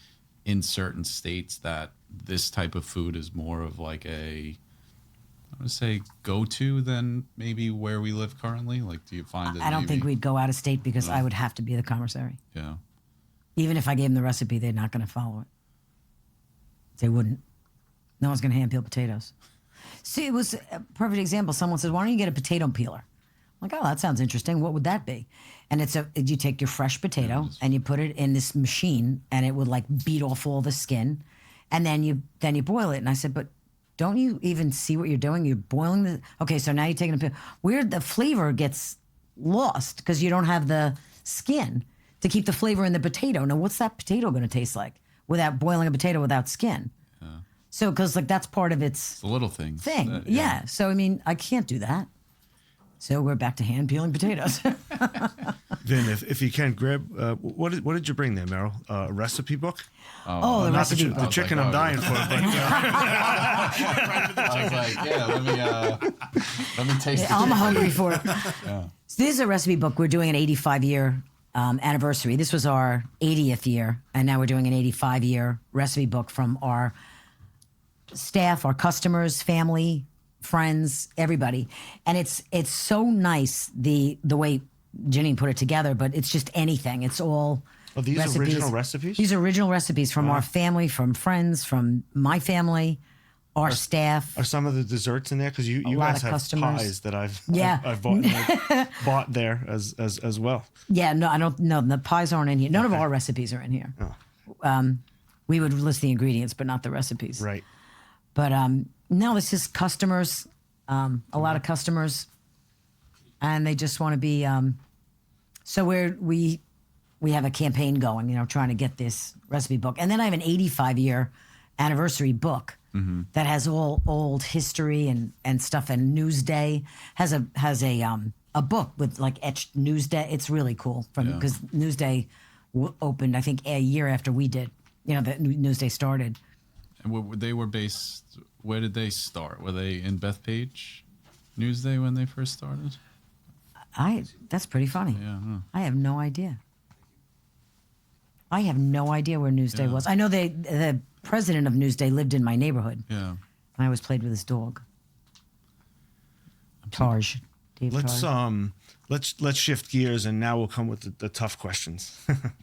in certain states that this type of food is more of like I want to say go-to than maybe where we live currently? Like, do you find that I don't think we'd go out of state because I would have to be the commissary. Yeah. Even if I gave them the recipe, they're not going to follow it. They wouldn't. No one's going to hand peel potatoes. See, it was a perfect example. Someone says, why don't you get a potato peeler? I'm like, oh, that sounds interesting. What would that be? And you take your fresh potato and you put it in this machine and it would like beat off all the skin. And then you boil it. And I said, but don't you even see what you're doing? You're boiling okay, so now you're taking a peel. Where the flavor gets lost because you don't have the skin to keep the flavor in the potato. Now, what's that potato going to taste like without boiling a potato without skin? Yeah. So, because like that's part of it's the little things. Yeah. So, I mean, I can't do that. So we're back to hand peeling potatoes. Vin, if you can, grab, what did you bring there, Meryl? A recipe book? The recipe book. The chicken I'm dying for. But, I was like, yeah, let me taste it. I'm hungry for it. Yeah. So this is a recipe book. We're doing an 85-year anniversary. This was our 80th year, and now we're doing an 85-year recipe book from our staff, our customers, family, friends, everybody. And it's so nice the way Janine put it together, but it's just anything. It's all these original recipes? These are original recipes from our family, from friends, from my family, our staff. Are some of the desserts in there? Because you guys have customers. Pies that I've bought there as well. Yeah, no, I don't know. The pies aren't in here. None of our recipes are in here. Oh. We would list the ingredients, but not the recipes. Right. But no, this is customers. A lot of customers and they just want to be. So we have a campaign going, trying to get this recipe book, and then I have an 85-year anniversary book that has all old history and stuff. And Newsday has a book with like etched Newsday. It's really cool because Newsday opened, I think, a year after we did. That Newsday started. And they were based. Where did they start? Were they in Bethpage, Newsday when they first started? That's pretty funny. Yeah. Huh. I have no idea. I have no idea where Newsday was. I know the president of Newsday lived in my neighborhood. Yeah. And I always played with his dog. Taj. Dave Let's Taj. let's shift gears, and now we'll come with the tough questions.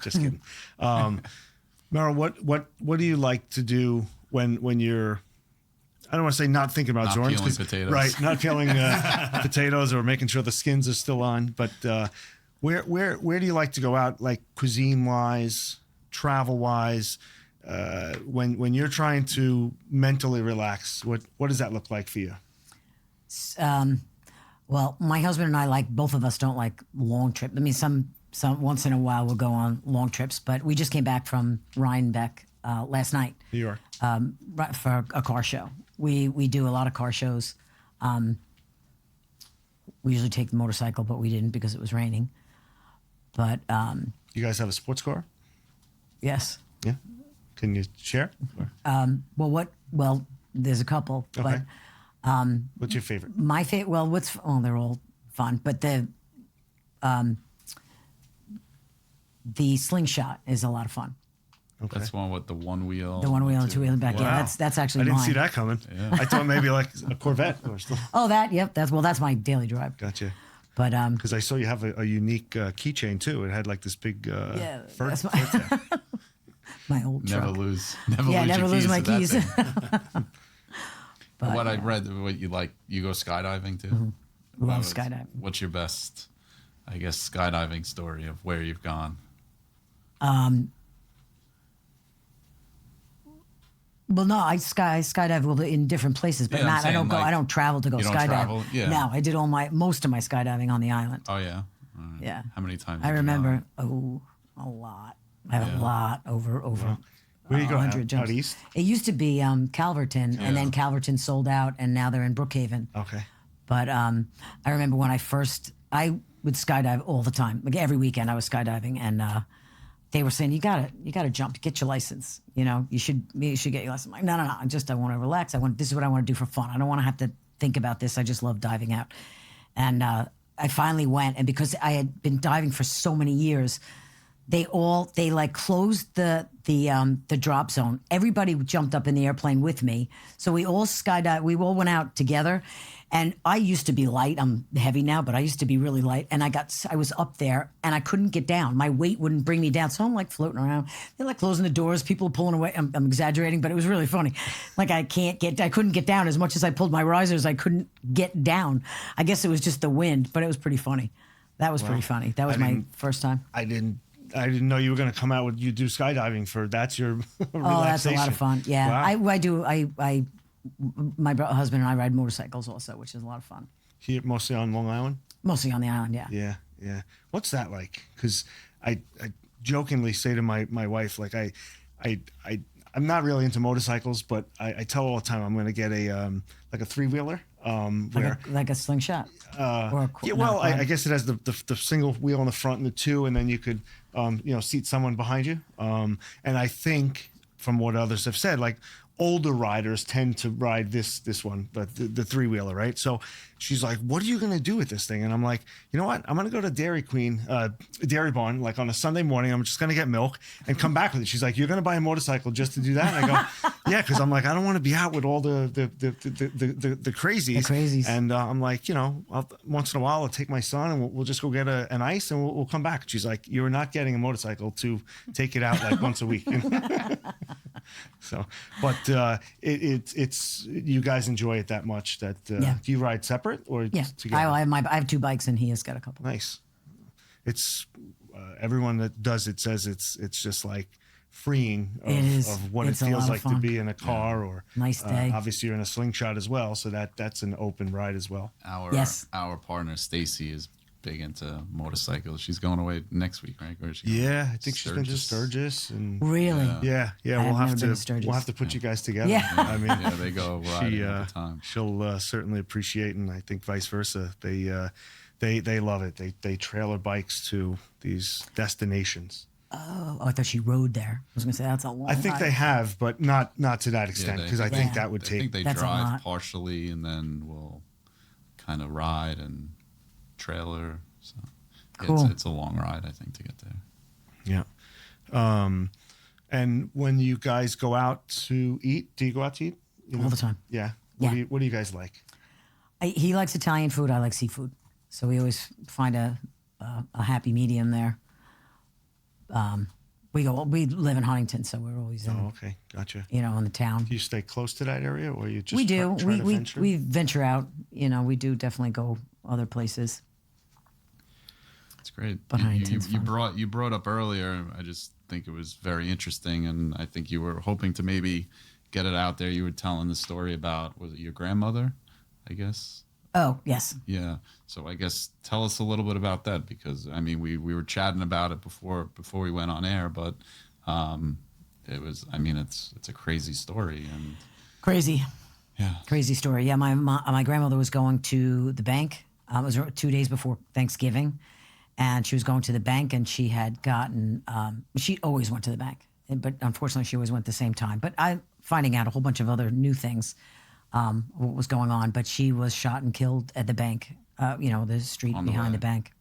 Just kidding. Meryl, what do you like to do when you're, I don't want to say not thinking about Not Zorns, peeling potatoes. right? Not peeling potatoes or making sure the skins are still on. But where do you like to go out, like cuisine wise, travel wise? When you're trying to mentally relax, what does that look like for you? Well, my husband and I both of us don't like long trips. I mean, some once in a while we'll go on long trips, but we just came back from Rhinebeck last night. New York. For a car show. We do a lot of car shows. We usually take the motorcycle, but we didn't because it was raining. But You guys have a sports car? yes. Yeah. Can you share? Well, there's a couple, Okay. but What's your favorite? my favorite. Well, they're all fun, but the slingshot is a lot of fun. Okay. That's one with the one wheel. The one wheel and two wheel in the back. Wow. Yeah, that's actually I didn't mine. see that coming. Yeah. I thought maybe like a Corvette or something. Oh, yep. That's my daily drive. Gotcha. But Because I saw you have a unique keychain too. It had like this big yeah, fur. that's fur tag. my old Never truck. lose. Never lose your my keys. to that thing. But, What I read, what you like, you go skydiving too. Mm-hmm. Love skydiving. What's your best, I guess, skydiving story of where you've gone? Well, no, I skydive in different places, but Yeah, I'm not. I don't saying, go. like, I don't travel to go you don't skydive. travel? Yeah. No, I did most of my skydiving on the island. Oh yeah. All right. Yeah. How many times? I did you remember. go? A lot. I have Yeah. a lot over. Where do you go? 100 Out jumps. east? It used to be Calverton, and then Yeah. Calverton sold out, and now they're in Brookhaven. Okay. But I remember when I would skydive all the time. Like every weekend I was skydiving, and they were saying, you gotta jump, get your license. You should get your license. I'm like, no. I want to relax. This is what I want to do for fun. I don't want to have to think about this. I just love diving out. And I finally went, and because I had been diving for so many years, they closed the drop zone. Everybody jumped up in the airplane with me. So we all skydived. We all went out together. And I used to be light. I'm heavy now, but I used to be really light. And I was up there and I couldn't get down. My weight wouldn't bring me down. So I'm like floating around. They're like closing the doors, people pulling away. I'm exaggerating, but it was really funny. Like I couldn't get down as much as I pulled my risers. I couldn't get down. I guess it was just the wind, but it was pretty funny. That was pretty funny. That was my first time. I didn't know you were going to come out with you do skydiving for that's your relaxation. Oh, that's a lot of fun. Yeah, Wow. I do. My husband and I ride motorcycles also, which is a lot of fun. Here, mostly on Long Island. Mostly on the island, yeah. Yeah. What's that like? Because I jokingly say to my wife, like I'm not really into motorcycles, but I tell her all the time I'm going to get a like a 3-wheeler. Like a slingshot. Or Yeah, well, I guess it has the single wheel on the front and the two, and then you could seat someone behind you. And I think from what others have said, like older riders tend to ride this one, but the 3-wheeler, right? So she's like, "What are you gonna do with this thing?" And I'm like, "You know what? I'm gonna go to Dairy Barn, like on a Sunday morning. I'm just gonna get milk and come back with it." She's like, "You're gonna buy a motorcycle just to do that?" And I go, "Yeah," because I'm like, I don't want to be out with all the crazies. The crazies. And I'm like, once in a while I'll take my son and we'll just go get an ice and we'll come back. She's like, "You're not getting a motorcycle to take it out like once a week." So, but it's you guys enjoy it that much that Yeah. do you ride separate or Yeah, together? I have 2 bikes and he has got a couple. Nice. It's everyone that does it says it's just like freeing It is. of what It's it a feels lot of like to fun. be in a car or Nice day. obviously you're in a slingshot as well, so that's an open ride as well. Yes. Our partner Stacy is big into motorcycles. She's going away next week, right? Where is she going? Yeah, I think she's been to Sturgis and Really? Yeah. yeah. I We'll have have never been to to Sturgis. we'll have to put you guys together. Yeah. I mean, Yeah, they go riding all the time. she'll certainly appreciate, and I think vice versa. They love it. They trailer bikes to these destinations. Oh, I thought she rode there. I was going to say that's a long I think ride. they have, but not to that extent, because I think Yeah. that would I think take. they That's a drive lot. partially and then will kind of ride and trailer. So Cool. it's a long ride, I think, to get there. Yeah. And when you guys go out to eat, do you go out to eat? You All the time. Yeah. Yeah. What do you guys like? He likes Italian food. I like seafood. So we always find a happy medium there. We live in Huntington, so we're always in, Oh, okay, gotcha. in the town. Do you stay close to that area, or you just We do. try to venture? We venture out. We do definitely go other places. It's great. But Huntington's you fun. brought up earlier. I just think it was very interesting, and I think you were hoping to maybe get it out there. You were telling the story about, was it your grandmother? I guess. Oh, yes. Yeah. So I guess tell us a little bit about that, because I mean we were chatting about it before we went on air, but it was, I mean, it's a crazy story. And Crazy. yeah. Crazy story. Yeah, my grandmother was going to the bank. It was 2 days before Thanksgiving, and she was going to the bank, and she had gotten. She always went to the bank, but unfortunately, she always went at the same time. But I'm finding out a whole bunch of other new things, what was going on. But she was shot and killed at the bank. The street On the behind way. the bank.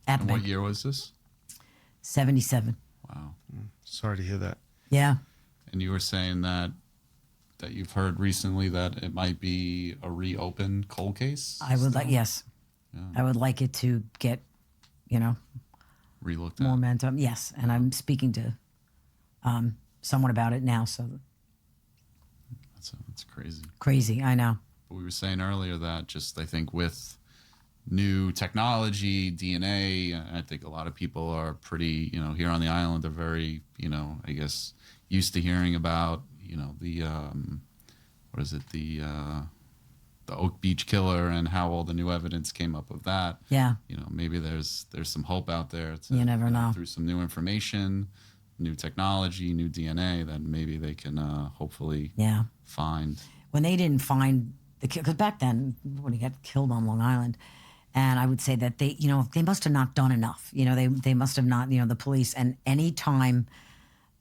At the And what bank. year was this? 77. Wow. Sorry to hear that. Yeah. And you were saying that you've heard recently that it might be a reopened cold case. I would like. Yes. Yeah. I would like it to get, Relooked more at. momentum. Yes, and I'm speaking to someone about it now. So That's crazy. crazy, I know. But we were saying earlier that just, I think with new technology, DNA, I think a lot of people are pretty, here on the island are very, I guess used to hearing about, the, what is it? The Oak Beach killer and how all the new evidence came up of that. Yeah, Maybe there's some hope out there to, You never know. through some new information, new technology, new DNA, that maybe they can hopefully yeah. find. When they didn't find the because back then when he got killed on Long Island, and I would say that they must have not done enough. They must have not. The police, and any time.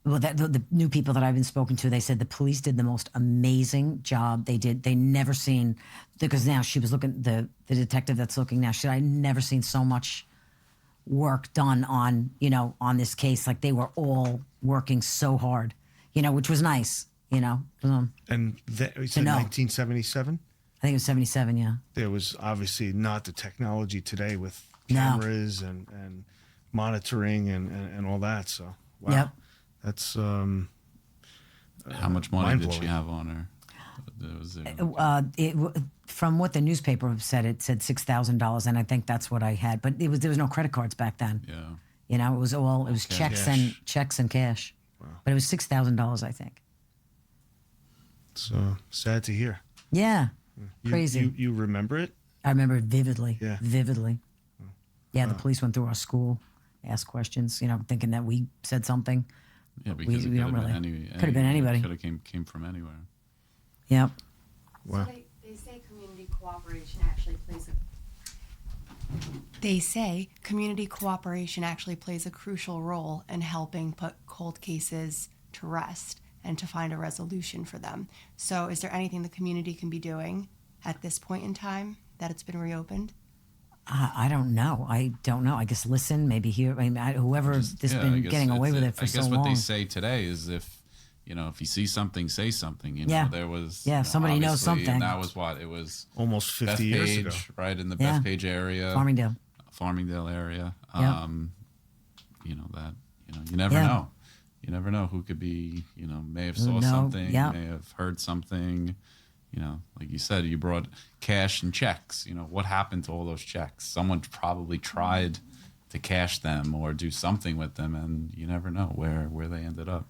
Well, the new people that I've been spoken to, they said the police did the most amazing job. They did. They never seen, because now she was looking, the detective that's looking now, I never seen so much work done on this case. Like they were all working so hard, which was nice. And you said know. 1977. I think it was 77. Yeah. There was obviously not the technology today with No. cameras and monitoring and all that. So wow. Yep. That's How much money did she mind-blowing. have on her? Was it, From what the newspaper said, it said $6,000, and I think that's what I had. But there was no credit cards back then. yeah. It was checks and cash. But it was $6,000, I think. it's sad to hear. Yeah, You, crazy. You remember it? I remember it vividly. Yeah. Vividly. Yeah, the police went through our school, asked questions, thinking that we said something. Yeah, because we it don't could have really- been could have been anybody. Could have came from anywhere. Yep. Wow. So they say community cooperation actually plays a crucial role in helping put cold cases to rest and to find a resolution for them. So is there anything the community can be doing at this point in time that it's been reopened? I don't know. I guess listen, maybe hear. I mean, whoever's just I been guess getting away with it for I so guess what long. they say today is if you see something, say something. Yeah. There was Somebody knows obviously, something. And that was what it was. Almost 50 years ago. Bethpage, right in the Yeah. Bethpage area, Farmingdale. area. Yep. You never Yeah. know. You never know who could be. May have saw No, something. yeah. May have heard something. Like you said, you brought cash and checks. What happened to all those checks? Someone probably tried cash them or do something with them, and you never know where they ended up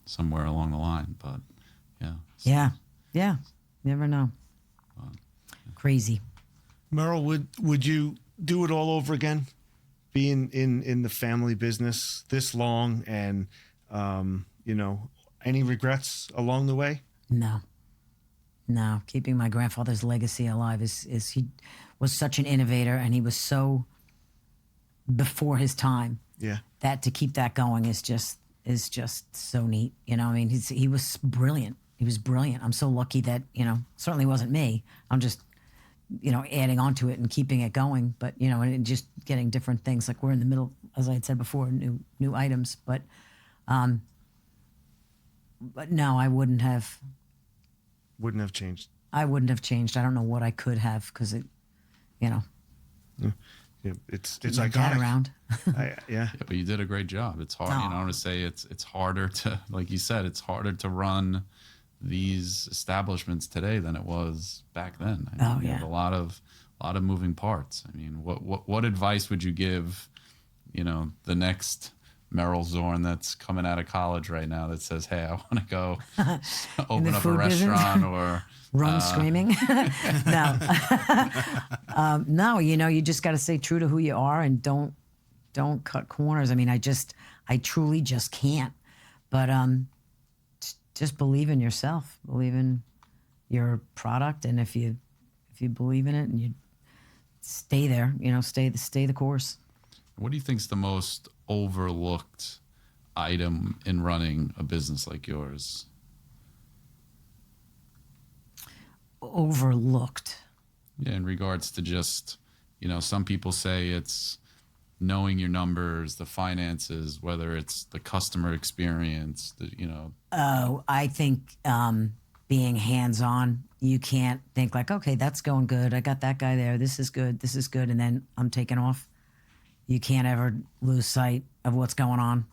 somewhere along the line. But yeah. Yeah. Never know. Crazy. Meryl, would you do it all over again? Being in the family business this long, and any regrets along the way? No. Keeping my grandfather's legacy alive is he was such an innovator, and he was so before his time. Yeah. That to keep that going is just so neat. I mean, he was brilliant. He was brilliant. I'm so lucky that, certainly wasn't me. I'm just, adding on to it and keeping it going. But, and just getting different things. Like we're in the middle, as I had said before, new items. But no, I wouldn't have. Wouldn't have changed. I wouldn't have changed. I don't know what I could have, because it, Yeah, it's my dad iconic. around. Yeah. Yeah, but you did a great job. It's hard, to say it's harder to, like you said, it's harder to run these establishments today than it was back then. I mean, you have a lot of moving parts. I mean, what advice would you give, the next Merrill Zorn that's coming out of college right now that says, "Hey, I want to go open up a restaurant," or run screaming? No. No, you just got to stay true to who you are, and don't cut corners. I mean, I truly just can't. But just believe in yourself, believe in your product, and if you believe in it and you stay there, stay the course. What do you think's the most overlooked item in running a business like yours? Overlooked? Yeah, in regards to just, some people say it's knowing your numbers, the finances, whether it's the customer experience, Oh, I think being hands-on. You can't think like, okay, that's going good. I got that guy there. This is good. And then I'm taking off. You can't ever lose sight of what's going on.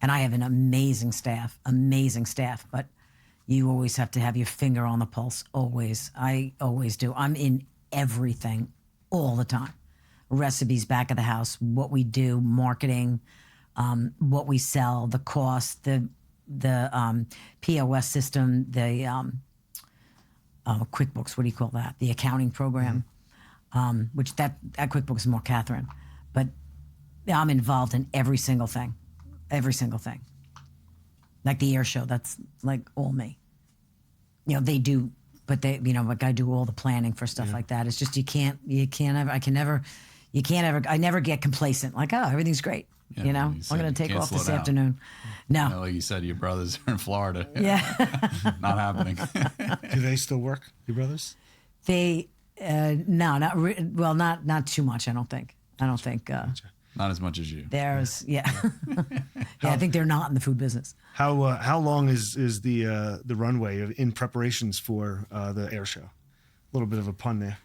And I have an amazing staff, but you always have to have your finger on the pulse, always. I always do. I'm in everything all the time. Recipes back of the house, what we do, marketing, what we sell, the cost, the POS system, the QuickBooks, what do you call that? The accounting program, which that QuickBooks is more Catherine. But I'm involved in every single thing. Like the air show, that's like all me. They do, but like I do all the planning for stuff like that. It's just I never get complacent. Like, oh, everything's great. Yeah, I'm going to take off this afternoon. No. Like you said, your brothers are in Florida. Yeah. Not happening. Do they still work, your brothers? They, no, not too much, I don't think. Not as much as you. There's, yeah. I think they're not in the food business. How long is the runway in preparations for the air show? A little bit of a pun there.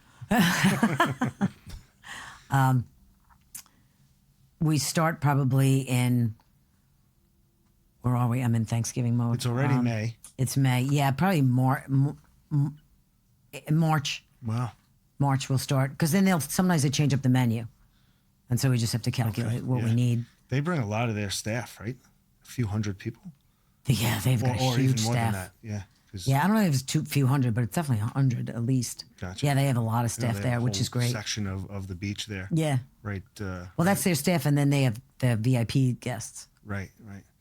We start probably in, where are we? I'm in Thanksgiving mode. It's already May. It's May. Yeah, probably March. Wow. March we'll start, because then sometimes they change up the menu, and so we just have to calculate what we need. They bring a lot of their staff, right? A few hundred people. Yeah, they've got a or huge even more staff. than that. Yeah. Yeah, I don't know if it's few hundred, but it's definitely 100 at least. Gotcha. Yeah, they have a lot of staff They have there, a which is whole great. Section of the beach there. Yeah. Right. Well, that's their staff, and then they have the VIP guests. Right.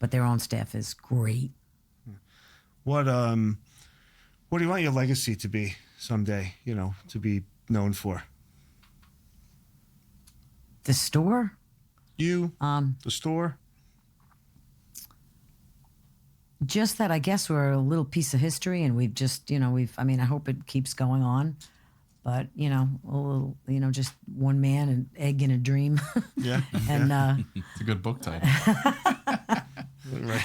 But their own staff is great. What do you want your legacy to be someday? To be known for? The store? The store? Just that I guess we're a little piece of history, and we've just, I hope it keeps going on. But, a little, just one man, an egg and a dream. Yeah. And It's a good book title. Right.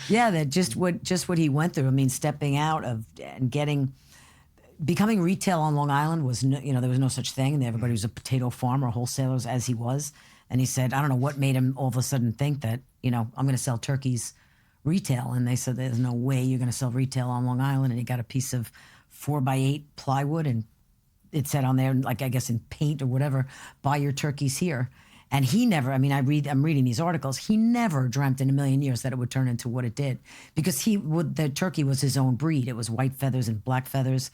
yeah, that just what he went through. I mean, stepping out of and becoming retail on Long Island was, there was no such thing. And everybody was a potato farmer, wholesalers as he was. And he said, I don't know what made him all of a sudden think that, I'm going to sell turkeys retail. And they said, there's no way you're going to sell retail on Long Island. And he got a piece of 4x8 plywood and it said on there, like I guess in paint or whatever, buy your turkeys here. And he never, I mean, I'm reading these articles. He never dreamt in a million years that it would turn into what it did, because the turkey was his own breed. It was white feathers and black feathers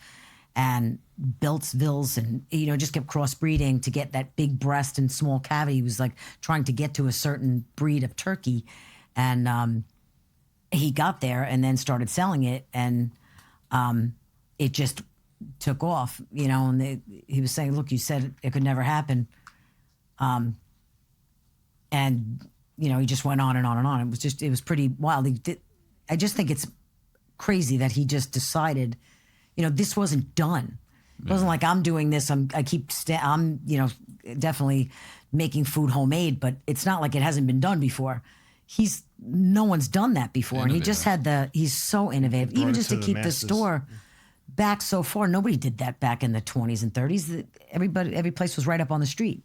and Beltsvilles, and, just kept crossbreeding to get that big breast and small cavity. He was like trying to get to a certain breed of turkey. And he got there and then started selling it. And it just took off, and he was saying, look, you said it could never happen. And, he just went on and on and on. It was pretty wild. I just think it's crazy that he just decided, this wasn't done. It wasn't like I'm doing this. I'm definitely making food homemade, but it's not like it hasn't been done before. No one's done that before. And he just he's so innovative. Even just to keep the store back so far. Nobody did that back in the 20s and 30s. Every place was right up on the street.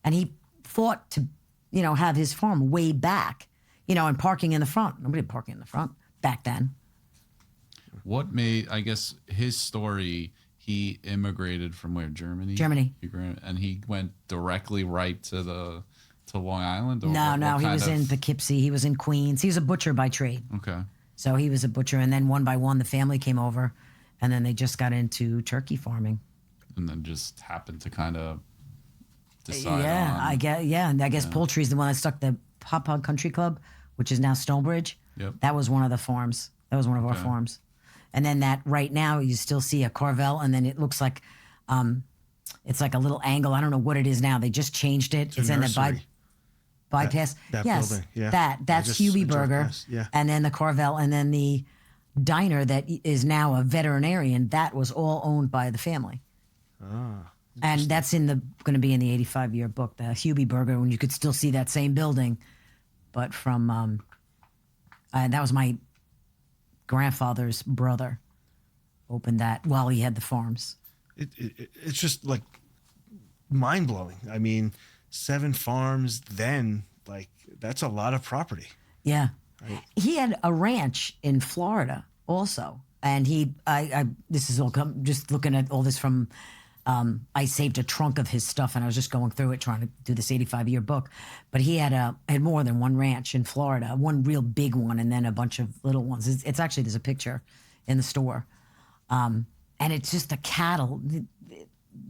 And he fought to, have his farm way back, and parking in the front. Nobody parking in the front back then. What made, I guess, his story, he immigrated from where? Germany? Germany. And he went directly right to Long Island? Or No, he was in Poughkeepsie. He was in Queens. He was a butcher by trade. Okay. So he was a butcher, and then one by one, the family came over, and then they just got into turkey farming. And then just happened to kind of decide and I guess poultry is the one that stuck the Hop Hog Country Club, which is now Stonebridge. Yep. That was one of the farms. That was one of our farms. And then that right now you still see a Carvel, and then it looks like it's like a little angle. I don't know what it is now. They just changed it. It's in the bypass. That yes, building. Yeah. That's Hubie Burger. Yeah. And then the Carvel, and then the diner that is now a veterinarian. That was all owned by the family. And that's going to be in the 85-year book, the Hubie Burger, when you could still see that same building, but from that was my grandfather's brother opened that while he had the farms. It's just like mind blowing. I mean, 7 farms then, like, that's a lot of property. Yeah. Right. He had a ranch in Florida also. And this is all just looking at all this from, I saved a trunk of his stuff, and I was just going through it trying to do this 85-year book. But he had more than one ranch in Florida, one real big one, and then a bunch of little ones. It's actually, there's a picture in the store. And it's just the cattle,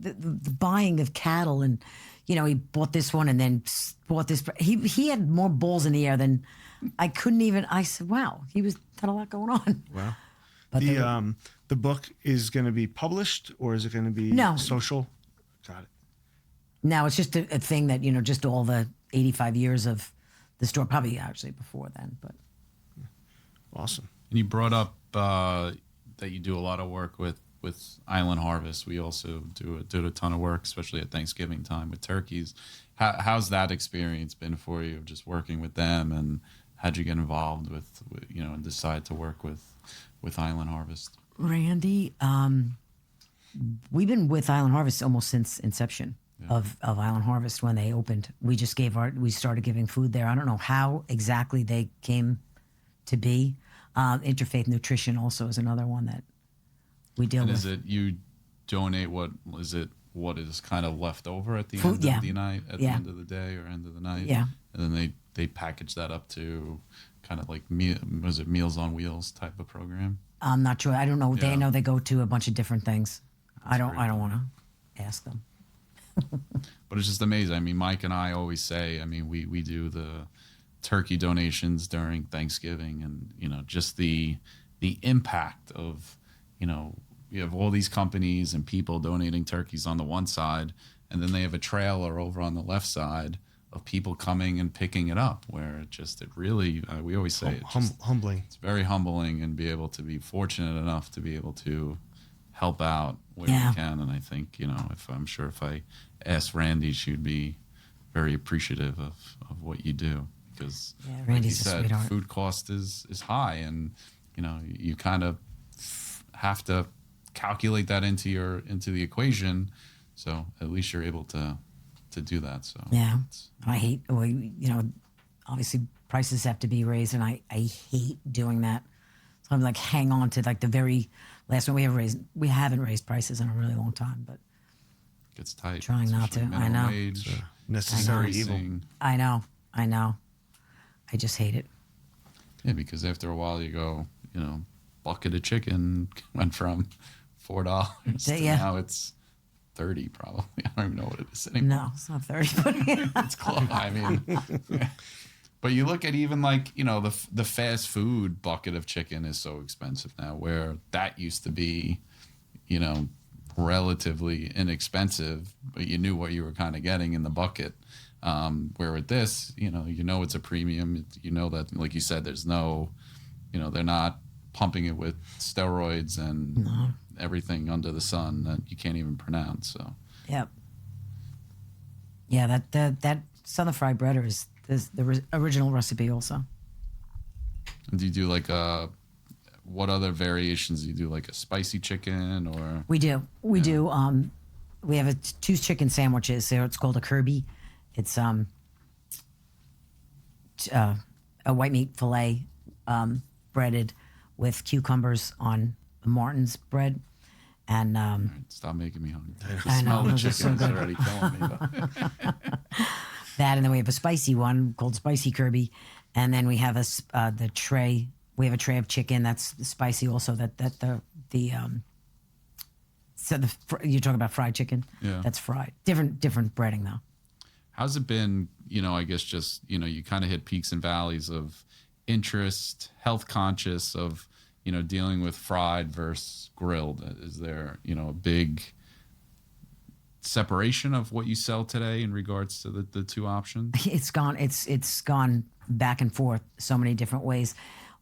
the buying of cattle. And, he bought this one and then bought this. He had more balls in the air than I said, wow, he had a lot going on. Wow. But the book is going to be published, or is it going to be social? Got it. No, it's just a thing that, just all the 85 years of the store, probably actually before then. But awesome. And you brought up that you do a lot of work with Island Harvest. We also did a ton of work, especially at Thanksgiving time with turkeys. How's that experience been for you, just working with them, and how'd you get involved with and decide to work with Island Harvest? Randy, we've been with Island Harvest almost since inception of Island Harvest. When they opened, we just we started giving food there. I don't know how exactly they came to be. Interfaith Nutrition also is another one that we deal with. Is it you donate what is kind of left over at the food, end of the night, at the end of the day or end of the night? Yeah. And then they package that up to kind of like Meals on Wheels type of program? I'm not sure. I don't know. Yeah. They know they go to a bunch of different things. I don't want to ask them. But it's just amazing. I mean, Mike and I always say, we do the turkey donations during Thanksgiving, and just the impact of, you have all these companies and people donating turkeys on the one side, and then they have a trailer over on the left side of people coming and picking it up, where it really, we always say humbling. It's very humbling, and be able to be fortunate enough to be able to help out where we can. And I think, if I asked Randy, she'd be very appreciative of what you do, because like you said, food cost is high, and you kind of have to calculate that into the equation. So at least you're able to do that. So I hate, obviously prices have to be raised, and I hate doing that. So I'm like, hang on to like the very last one we haven't raised prices in a really long time, but gets tight. Trying not especially to. I minimum know. wage, Necessary evil. increasing. I know. I just hate it. Yeah, because after a while you go, bucket of chicken went from $4 to Yeah. now it's 30 probably. I don't even know what it is anymore. No, it's not 30, but It's close. I mean, but you look at even like, the fast food bucket of chicken is so expensive now, where that used to be, relatively inexpensive, but you knew what you were kind of getting in the bucket. Where with this, it's a premium. That, like you said, there's no, they're not pumping it with steroids and everything under the sun that you can't even pronounce. So, yep. Yeah, that southern fried bread is the original recipe also. and do you do like what other variations do you do? Like a spicy chicken or? We do. We do. We have two chicken sandwiches. So it's called a Kirby. It's a white meat fillet breaded with cucumbers on Martin's bread. And Stop making me hungry. The I know, smell of those are so chicken is good. already killing me. Though. that, and then we have a spicy one called Spicy Kirby. And then we have the tray. We have a tray of chicken that's spicy also. You're talking about fried chicken. Yeah. That's fried. Different breading though. How's it been, I guess just, you kind of hit peaks and valleys of interest, health conscious of, dealing with fried versus grilled. Is there, a big separation of what you sell today in regards to the two options? It's gone back and forth so many different ways.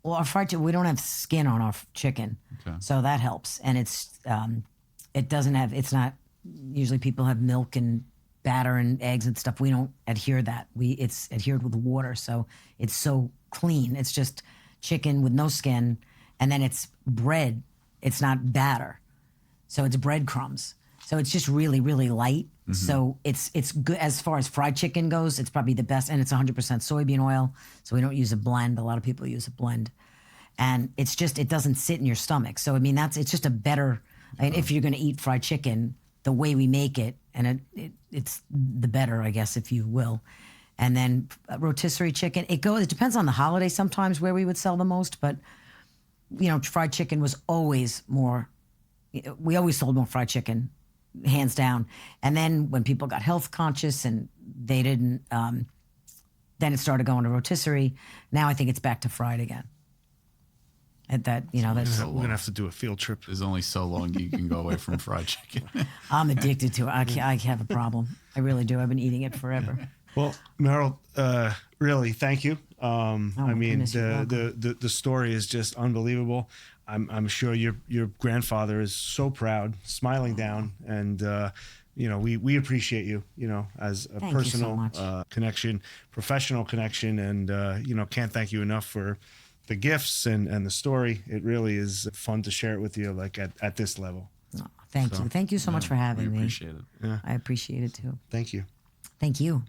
Well, our fried chicken, we don't have skin on our chicken. Okay. So that helps. And it's not, usually people have milk and batter and eggs and stuff. We don't adhere that. It's adhered with water. So it's so clean. It's just chicken with no skin. And then it's bread. It's not batter. So it's breadcrumbs. So it's just really, really light. Mm-hmm. So it's good as far as fried chicken goes. It's probably the best. And it's 100% soybean oil. So we don't use a blend. A lot of people use a blend. And it's just, it doesn't sit in your stomach. So, I mean, it's just a better, if you're going to eat fried chicken, the way we make it, and it's the better, I guess, if you will. And then rotisserie chicken, it depends on the holiday sometimes where we would sell the most, but, fried chicken was always more, we always sold more fried chicken, hands down. And then when people got health conscious and they didn't, then it started going to rotisserie. Now I think it's back to fried again. At that, that's. We're gonna have to do a field trip. There's only so long you can go away from fried chicken. I'm addicted to it. I have a problem. I really do. I've been eating it forever. Well, Meryl, really, thank you. I mean, goodness, you're the story is just unbelievable. I'm sure your grandfather is so proud, smiling down, and we appreciate you, as a Thank you so personal much. connection, professional connection, and can't thank you enough for the gifts and the story. It really is fun to share it with you, like at this level. Oh, thank you. Thank you so much for having We me. appreciate it. I appreciate it too. Thank you. Thank you.